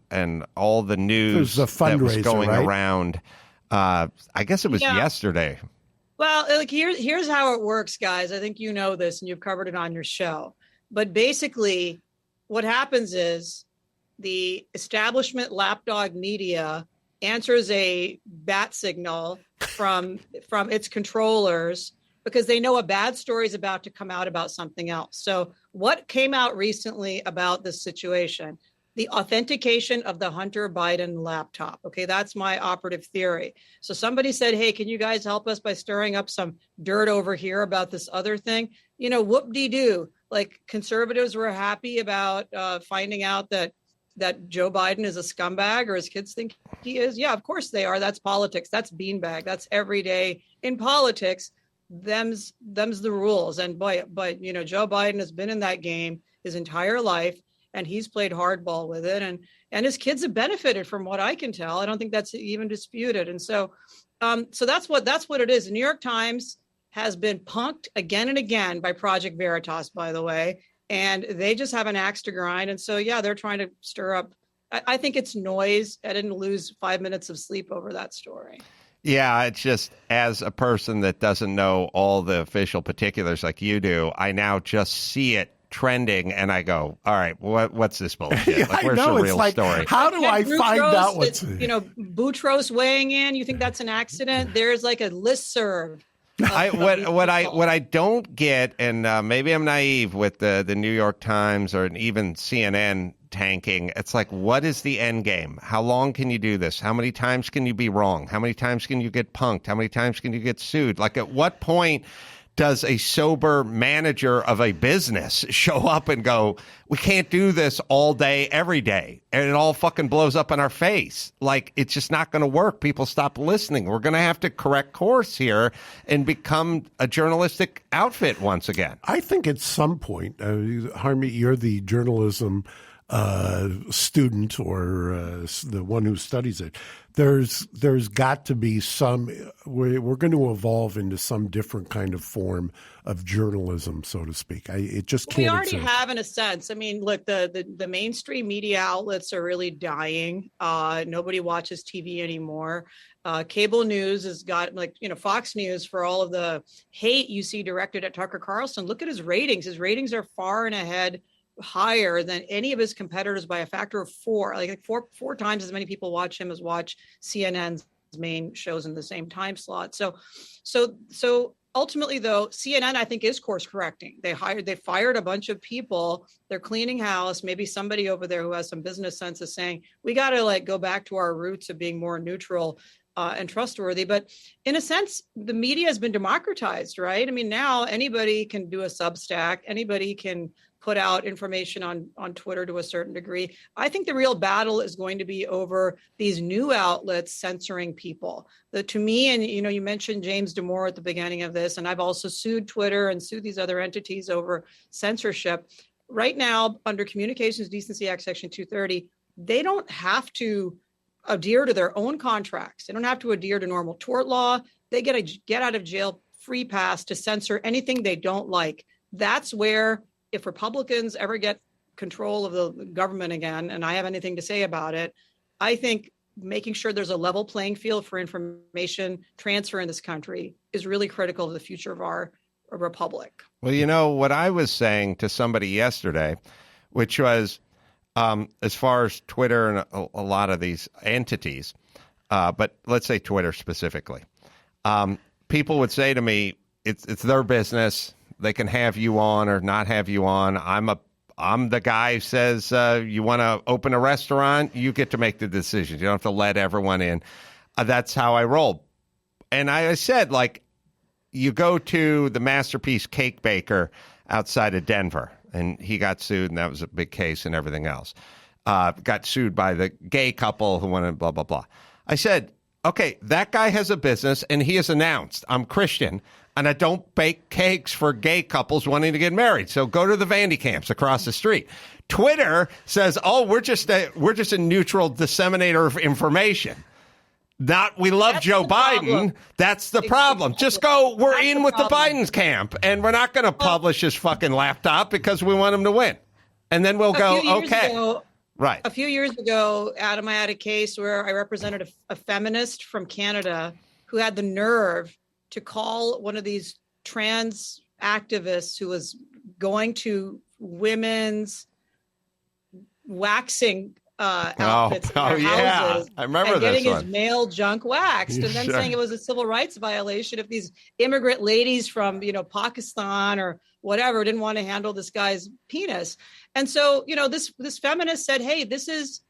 all the news that was going around? I guess it was yesterday. Well, here's how it works, guys. I think you know this and you've covered it on your show. But basically, what happens is the establishment lapdog media answers a bat signal from its controllers because they know a bad story is about to come out about something else. So what came out recently about this situation? The authentication of the Hunter Biden laptop. Okay, that's my operative theory. So somebody said, hey, can you guys help us by stirring up some dirt over here about this other thing? Whoop-de-doo. Conservatives were happy about finding out that Joe Biden is a scumbag or his kids think he is. Yeah, of course they are. That's politics. That's beanbag. That's every day in politics. Them's the rules. And Joe Biden has been in that game his entire life. And he's played hardball with it, and his kids have benefited from what I can tell. I don't think that's even disputed. And so that's what it is. The New York Times has been punked again and again by Project Veritas, by the way, and they just have an axe to grind. And so they're trying to stir up. I think it's noise. I didn't lose 5 minutes of sleep over that story. Yeah, it's just, as a person that doesn't know all the official particulars like you do, I now just see it trending and I go, all right, what's this bullshit? Where's the real story? How do I find out what's Boutros weighing in? You think that's an accident? There's a listserv What I don't get, and maybe I'm naive with the New York Times or even CNN tanking. It's like, what is the end game? How long can you do this? How many times can you be wrong? How many times can you get punked? How many times can you get sued? Like, at what point does a sober manager of a business show up and go, we can't do this all day, every day, and it all fucking blows up in our face? Like, it's just not going to work. People stop listening. We're going to have to correct course here and become a journalistic outfit once again. I think at some point, Harmeet, you're the journalism student or the one who studies it. There's got to be some. We're going to evolve into some different kind of form of journalism, so to speak. It just can't. We already exist. have, in a sense. I mean, look, the mainstream media outlets are really dying. Nobody watches TV anymore. Cable news has got, like, Fox News, for all of the hate you see directed at Tucker Carlson. Look at his ratings. His ratings are far and ahead, higher than any of his competitors by a factor of 4. Like four times as many people watch him as watch CNN's main shows in the same time slot. So ultimately, though, CNN, I think, is course correcting. They fired a bunch of people. They're cleaning house. Maybe somebody over there who has some business sense is saying, we got to go back to our roots of being more neutral and trustworthy. But in a sense, the media has been democratized, right? I mean, now anybody can do a Substack. Anybody can put out information on Twitter to a certain degree. I think the real battle is going to be over these new outlets censoring people. To me, and you mentioned James Damore at the beginning of this, and I've also sued Twitter and sued these other entities over censorship. Right now, under Communications Decency Act Section 230, they don't have to adhere to their own contracts. They don't have to adhere to normal tort law. They get a get out of jail free pass to censor anything they don't like. That's where, if Republicans ever get control of the government again, and I have anything to say about it, I think making sure there's a level playing field for information transfer in this country is really critical to the future of our republic. Well, what I was saying to somebody yesterday, which was, as far as Twitter and a lot of these entities, but let's say Twitter specifically, people would say to me, it's their business. They can have you on or not have you on. I'm the guy who says, you want to open a restaurant, you get to make the decisions. You don't have to let everyone in. That's how I roll. And I said, you go to the Masterpiece Cake Baker outside of Denver, and he got sued, and that was a big case and everything else. Got sued by the gay couple who wanted blah, blah, blah. I said, okay, that guy has a business, and he has announced, I'm Christian, and I don't bake cakes for gay couples wanting to get married. So go to the Vandy Camps across the street. Twitter says, oh, we're just a neutral disseminator of information. We love That's Joe the Biden. problem. That's the problem. Just go, we're That's in the with the problem. Biden's camp, and we're not going to publish his fucking laptop because we want him to win. And then we'll go, okay. Right. A few years ago, Adam, I had a case where I represented a feminist from Canada who had the nerve to call one of these trans activists who was going to women's waxing outfits in their houses. I remember and getting this his one. male junk waxed, and then saying it was a civil rights violation if these immigrant ladies from Pakistan or whatever didn't want to handle this guy's penis. And so this feminist said, hey, this is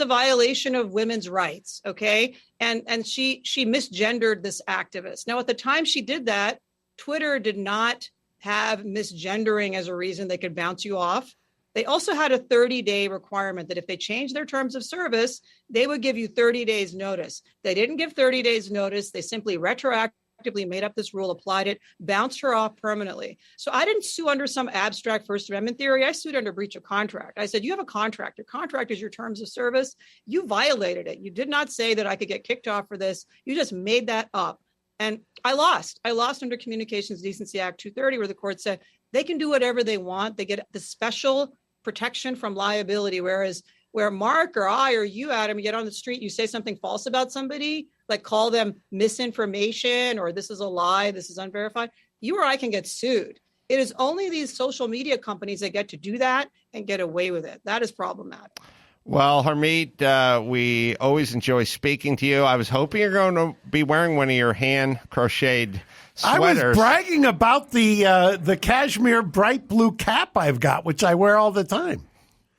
a violation of women's rights, okay? And she misgendered this activist. Now, at the time she did that, Twitter did not have misgendering as a reason they could bounce you off. They also had a 30-day requirement that if they changed their terms of service, they would give you 30 days notice. They didn't give 30 days notice. They simply retroactively made up this rule, applied it, bounced her off permanently. So I didn't sue under some abstract First Amendment theory. I sued under breach of contract. I said, you have a contract. Your contract is your terms of service. You violated it. You did not say that I could get kicked off for this. You just made that up. And I lost. I lost under Communications Decency Act 230, where the court said they can do whatever they want. They get the special protection from liability, whereas where Mark or I or you, Adam, you get on the street, you say something false about somebody, like call them misinformation or this is a lie, this is unverified, you or I can get sued. It is only these social media companies that get to do that and get away with it. That is problematic. Well, Harmeet, we always enjoy speaking to you. I was hoping you're going to be wearing one of your hand-crocheted I was sweaters. bragging about the cashmere bright blue cap I've got, which I wear all the time.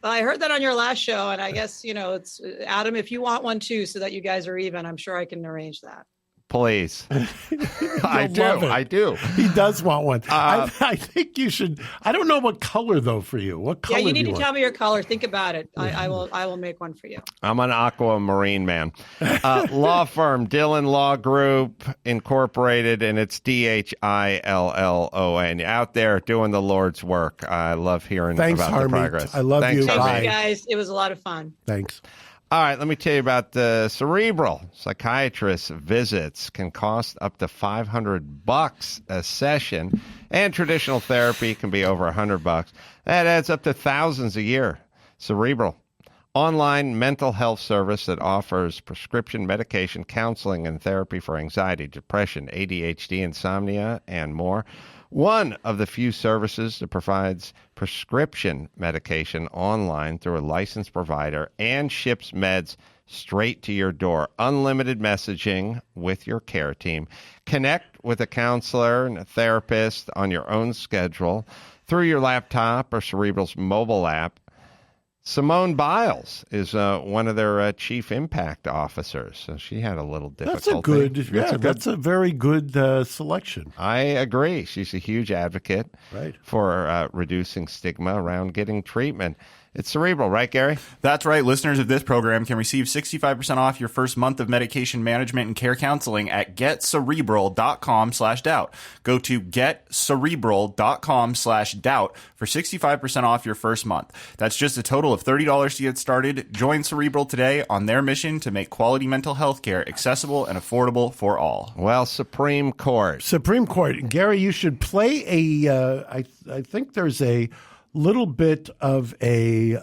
I heard that on your last show, and I guess, it's Adam, if you want one too, so that you guys are even, I'm sure I can arrange that. Please. I love do. He does want one. I think you should. I don't know what color though for you. What color? Yeah, you need do to tell me your color. Think about it. I will make one for you. I'm an aquamarine man. Law firm Dhillon Law Group Incorporated, and it's DHILLON. Out there doing the Lord's work. I love hearing Thanks, about Harmeet. the progress. I love you. Harmeet. Bye. Thank you, guys. It was a lot of fun. Thanks. All right, let me tell you about the Cerebral. Psychiatrist visits can cost up to $500 a session, and traditional therapy can be over $100. That adds up to thousands a year. Cerebral, online mental health service that offers prescription medication, counseling, and therapy for anxiety, depression, ADHD, insomnia, and more. One of the few services that provides prescription medication online through a licensed provider and ships meds straight to your door. Unlimited messaging with your care team. Connect with a counselor and a therapist on your own schedule through your laptop or Cerebral's mobile app. Simone Biles is one of their chief impact officers. So she had a little difficulty. That's a very good selection. I agree. She's a huge advocate Right. for reducing stigma around getting treatment. It's Cerebral, right, Gary? That's right. Listeners of this program can receive 65% off your first month of medication management and care counseling at getcerebral.com/doubt. Go to getcerebral.com/doubt for 65% off your first month. That's just a total of $30 to get started. Join Cerebral today on their mission to make quality mental health care accessible and affordable for all. Well, Supreme Court. Gary, you should play I think there's a little bit of a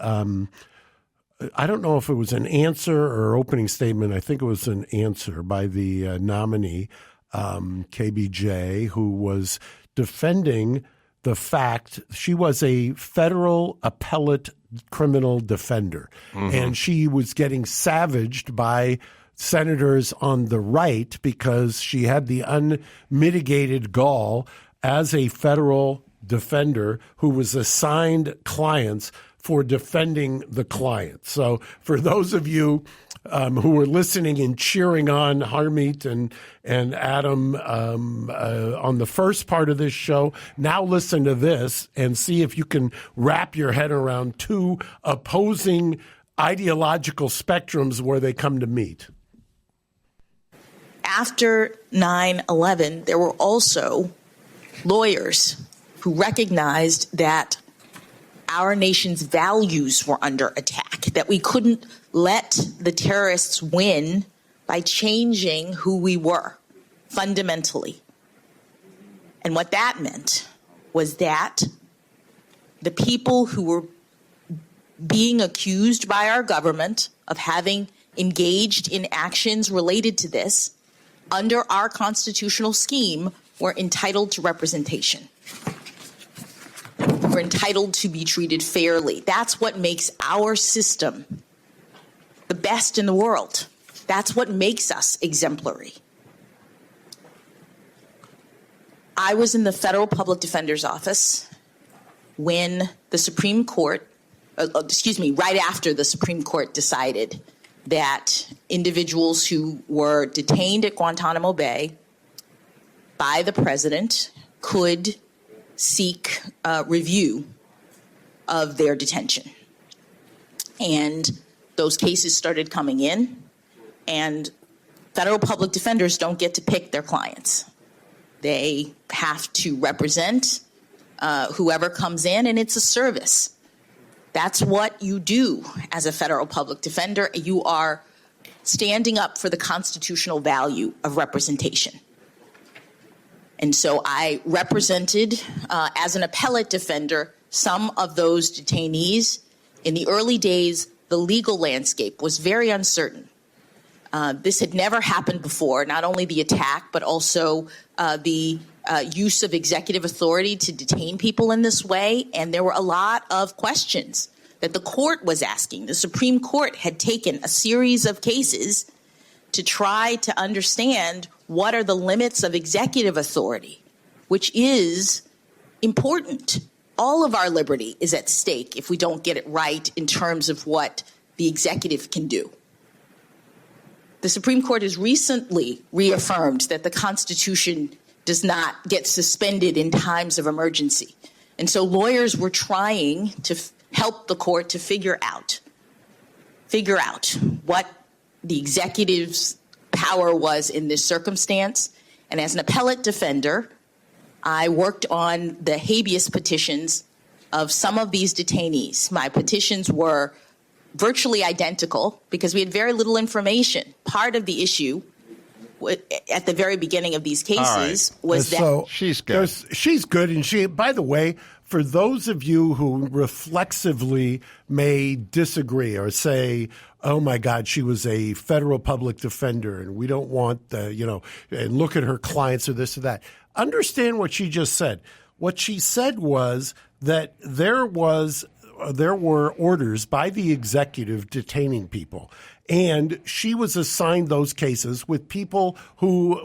I don't know if it was an answer or opening statement. I think it was an answer by the nominee, KBJ, who was defending the fact she was a federal appellate criminal defender. And she was getting savaged by senators on the right because she had the unmitigated gall as a federal defender who was assigned clients for defending the client. So for those of you who were listening and cheering on Harmeet and Adam on the first part of this show, now listen to this and see if you can wrap your head around two opposing ideological spectrums where they come to meet. After 9/11, there were also lawyers who recognized that our nation's values were under attack, that we couldn't let the terrorists win by changing who we were fundamentally. And what that meant was that the people who were being accused by our government of having engaged in actions related to this under our constitutional scheme were entitled to representation. We're entitled to be treated fairly. That's what makes our system the best in the world. That's what makes us exemplary. I was in the Federal Public Defender's Office when the Supreme Court, right after the Supreme Court decided that individuals who were detained at Guantanamo Bay by the president could seek review of their detention. And those cases started coming in, and federal public defenders don't get to pick their clients. They have to represent whoever comes in, and it's a service. That's what you do as a federal public defender. You are standing up for the constitutional value of representation. And so I represented, as an appellate defender, some of those detainees. In the early days, the legal landscape was very uncertain. This had never happened before, not only the attack, but also the use of executive authority to detain people in this way. And there were a lot of questions that the court was asking. The Supreme Court had taken a series of cases to try to understand what are the limits of executive authority, which is important. All of our liberty is at stake if we don't get it right in terms of what the executive can do. The Supreme Court has recently reaffirmed that the Constitution does not get suspended in times of emergency. And so lawyers were trying to help the court to figure out what the executive's power was in this circumstance. And as an appellate defender, I worked on the habeas petitions of some of these detainees. My petitions were virtually identical because we had very little information. Part of the issue at the very beginning of these cases was that... So she's good. She's good. And she, by the way, for those of you who reflexively may disagree or say, oh, my God, she was a federal public defender and we don't want the, and look at her clients or this or that. Understand what she just said. What she said was that there were orders by the executive detaining people, and she was assigned those cases with people who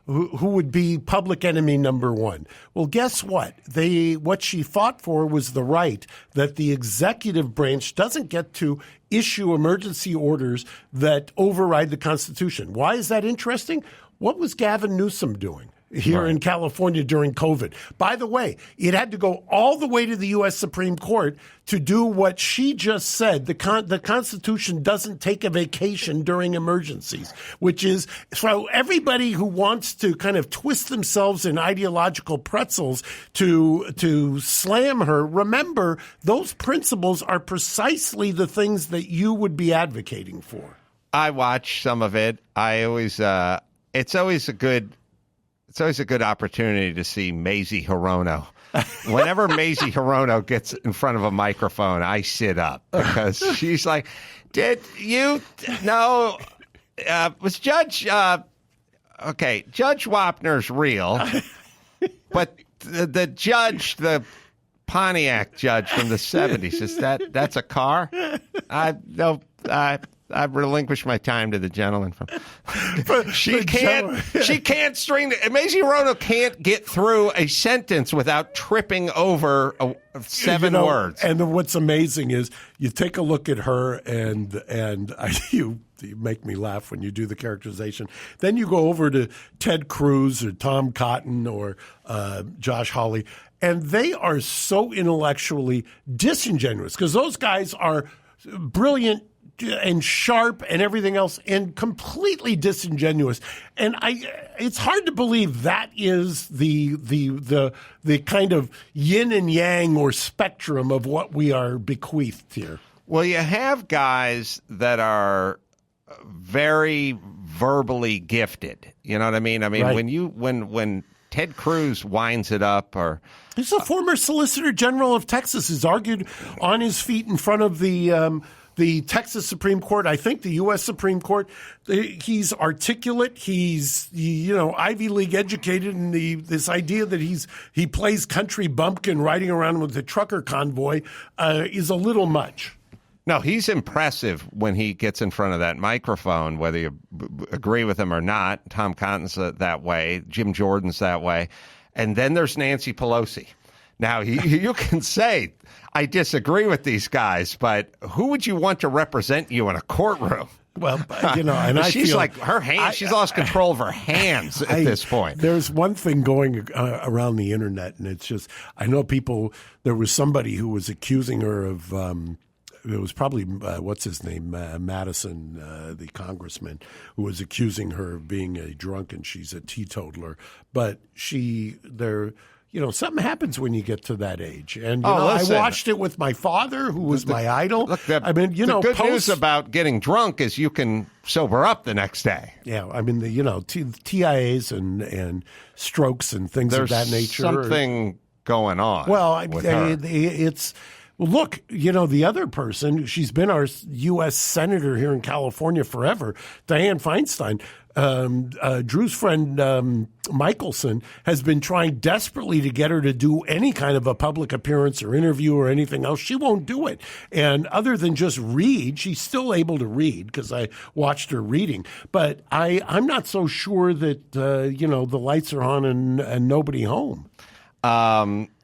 would be public enemy number one. Well, guess what? What she fought for was the right that the executive branch doesn't get to issue emergency orders that override the Constitution. Why is that interesting? What was Gavin Newsom doing here in California during COVID? By the way, it had to go all the way to the U.S. Supreme Court to do what she just said. The Constitution doesn't take a vacation during emergencies, which is, so everybody who wants to kind of twist themselves in ideological pretzels to slam her, remember, those principles are precisely the things that you would be advocating for. I watch some of it. It's always a good opportunity to see Mazie Hirono. Whenever Mazie Hirono gets in front of a microphone, I sit up because she's like, was Judge Wapner's real, but the judge, the Pontiac judge from the 70s, that's a car? I've relinquished my time to the gentleman from. She can't string. Mazie Hirono can't get through a sentence without tripping over seven words. And what's amazing is you take a look at her, and you make me laugh when you do the characterization. Then you go over to Ted Cruz or Tom Cotton or Josh Hawley, and they are so intellectually disingenuous because those guys are brilliant and sharp and everything else, and completely disingenuous. And it's hard to believe that is the kind of yin and yang or spectrum of what we are bequeathed here. Well, you have guys that are very verbally gifted. You know what I mean? I mean, right. when Ted Cruz winds it up, or he's a former Solicitor General of Texas, who's argued on his feet in front of the Texas Supreme Court, I think the U.S. Supreme Court. He's articulate. He's Ivy League educated, and this idea that he plays country bumpkin riding around with the trucker convoy is a little much. No, he's impressive when he gets in front of that microphone, whether you agree with him or not. Tom Cotton's that way. Jim Jordan's that way. And then there's Nancy Pelosi. Now, you can say, I disagree with these guys, but who would you want to represent you in a courtroom? Well, and she's feel like her hands. She's lost control of her hands at this point. There's one thing going around the internet, and it's just I know people. There was somebody who was accusing her of. It was probably what's his name, Madison, the congressman, who was accusing her of being a drunk, and she's a teetotaler. But something happens when you get to that age. And I watched it with my father, who was my idol. Look, the good news about getting drunk is you can sober up the next day. Yeah, I mean, TIAs and strokes and things of that nature. There's something going on. Well, it's Well, look, the other person, she's been our U.S. Senator here in California forever, Dianne Feinstein. Drew's friend Michelson has been trying desperately to get her to do any kind of a public appearance or interview or anything else. She won't do it. And other than just read, she's still able to read because I watched her reading. But I'm not so sure that, the lights are on and nobody home.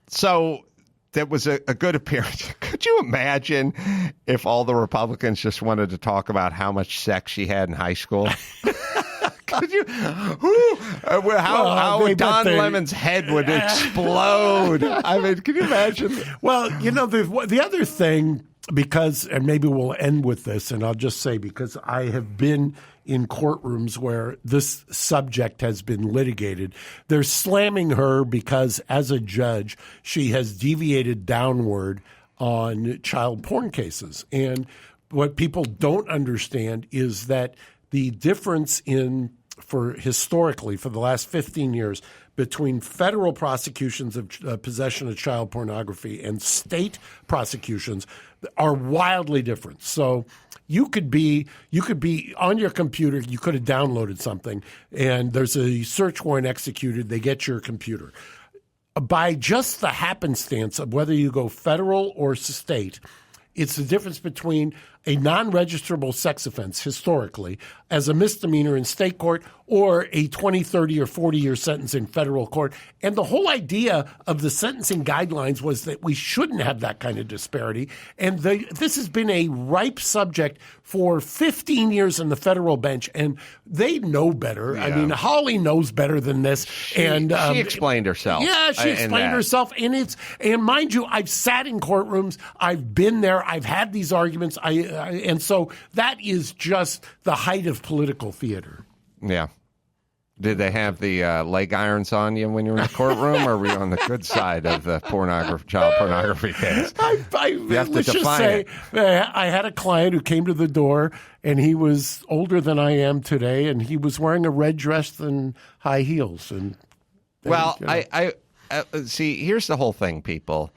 So that was a good appearance. Could you imagine if all the Republicans just wanted to talk about how much sex she had in high school? Could you? How Don Lemon's head would explode. I mean, can you imagine? Well, the other thing, and maybe we'll end with this, and I'll just say, because I have been in courtrooms where this subject has been litigated, they're slamming her because as a judge, she has deviated downward on child porn cases. And what people don't understand is that the difference historically for the last 15 years between federal prosecutions of possession of child pornography and state prosecutions are wildly different. So you could be on your computer, you could have downloaded something, and there's a search warrant executed, they get your computer. By just the happenstance of whether you go federal or state, it's the difference between a non-registrable sex offense historically as a misdemeanor in state court or a 20, 30, or 40-year sentence in federal court. And the whole idea of the sentencing guidelines was that we shouldn't have that kind of disparity. And this has been a ripe subject for 15 years in the federal bench, and they know better. Yeah. I mean, Holly knows better than this. She explained herself. Yeah, she explained herself. And mind you, I've sat in courtrooms. I've been there. I've had these arguments. And so that is just the height of political theater. Yeah. Did they have the leg irons on you when you were in the courtroom, or were you on the good side of the child pornography case? You have to define it. I had a client who came to the door, and he was older than I am today, and he was wearing a red dress and high heels. And I see. Here's the whole thing, people.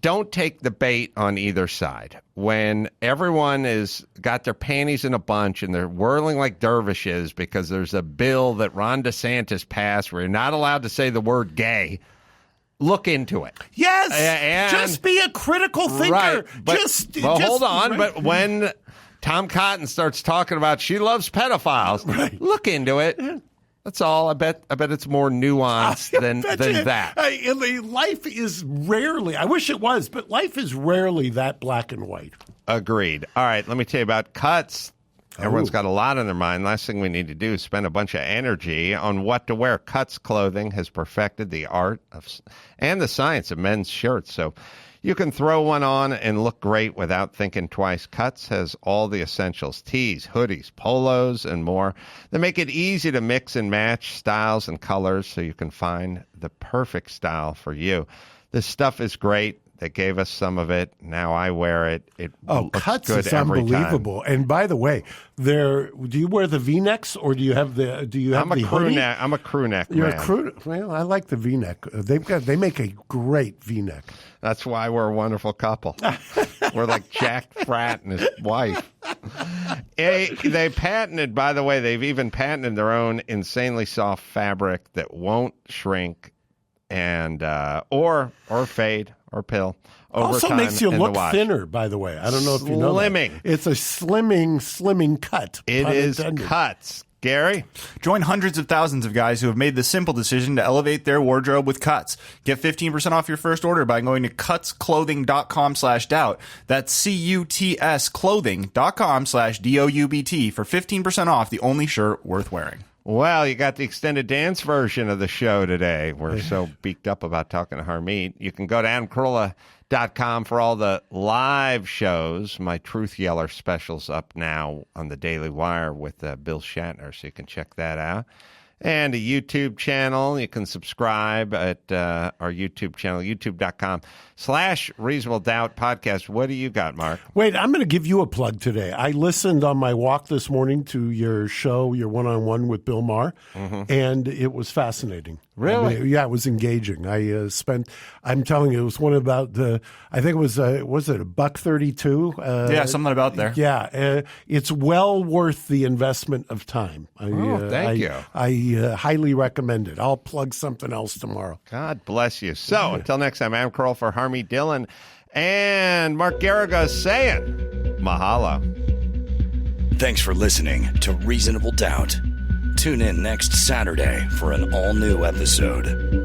Don't take the bait on either side. When everyone is got their panties in a bunch and they're whirling like dervishes because there's a bill that Ron DeSantis passed where you're not allowed to say the word gay, look into it. Yes, just be a critical thinker. Right, hold on. Right. But when Tom Cotton starts talking about she loves pedophiles, right, look into it. Yeah. That's all. I bet it's more nuanced than that. Life is rarely, I wish it was, but life is rarely that black and white. Agreed. All right, let me tell you about Cuts. Everyone's got a lot on their mind. Last thing we need to do is spend a bunch of energy on what to wear. Cuts Clothing has perfected the art and the science of men's shirts. So you can throw one on and look great without thinking twice. Cuts has all the essentials: tees, hoodies, polos, and more. They make it easy to mix and match styles and colors so you can find the perfect style for you. This stuff is great. They gave us some of it. Now I wear it. It looks Cuts good is every unbelievable. time. And by the way, do you wear the V-necks or do you have the crew neck? I'm a crew neck You're man. A crew. Well, I like the V-neck. They make a great V-neck. That's why we're a wonderful couple. We're like Jack Fratt and his wife. They patented, by the way, they've even patented their own insanely soft fabric that won't shrink and or fade or pill over also time. Makes you look thinner, by the way. I don't know if you know that. It's a slimming cut. It is Cuts. Gary? Join hundreds of thousands of guys who have made the simple decision to elevate their wardrobe with Cuts. Get 15% off your first order by going to cutsclothing.com/doubt. That's CUTS clothing.com/DOUBT for 15% off the only shirt worth wearing. Well, you got the extended dance version of the show today. We're so beaked up about talking to Harmeet. You can go to AdamCarolla.com for all the live shows. My Truth Yeller special's up now on the Daily Wire with Bill Shatner, so you can check that out. and a YouTube channel. You can subscribe at our YouTube channel, youtube.com/Reasonable Doubt Podcast. What do you got, Mark? Wait, I'm going to give you a plug today. I listened on my walk this morning to your show, your one-on-one with Bill Maher, and it was fascinating. Really? I mean, yeah, it was engaging. I'm telling you, it was one about I think it was it $1.32? Yeah, something about there. Yeah, it's well worth the investment of time. Thank you. I highly recommend it. I'll plug something else tomorrow. God bless you. So until next time, I'm Carolla for Harmeet Dhillon and Mark Garriga saying mahalo. Thanks for listening to Reasonable Doubt. Tune in next Saturday for an all-new episode.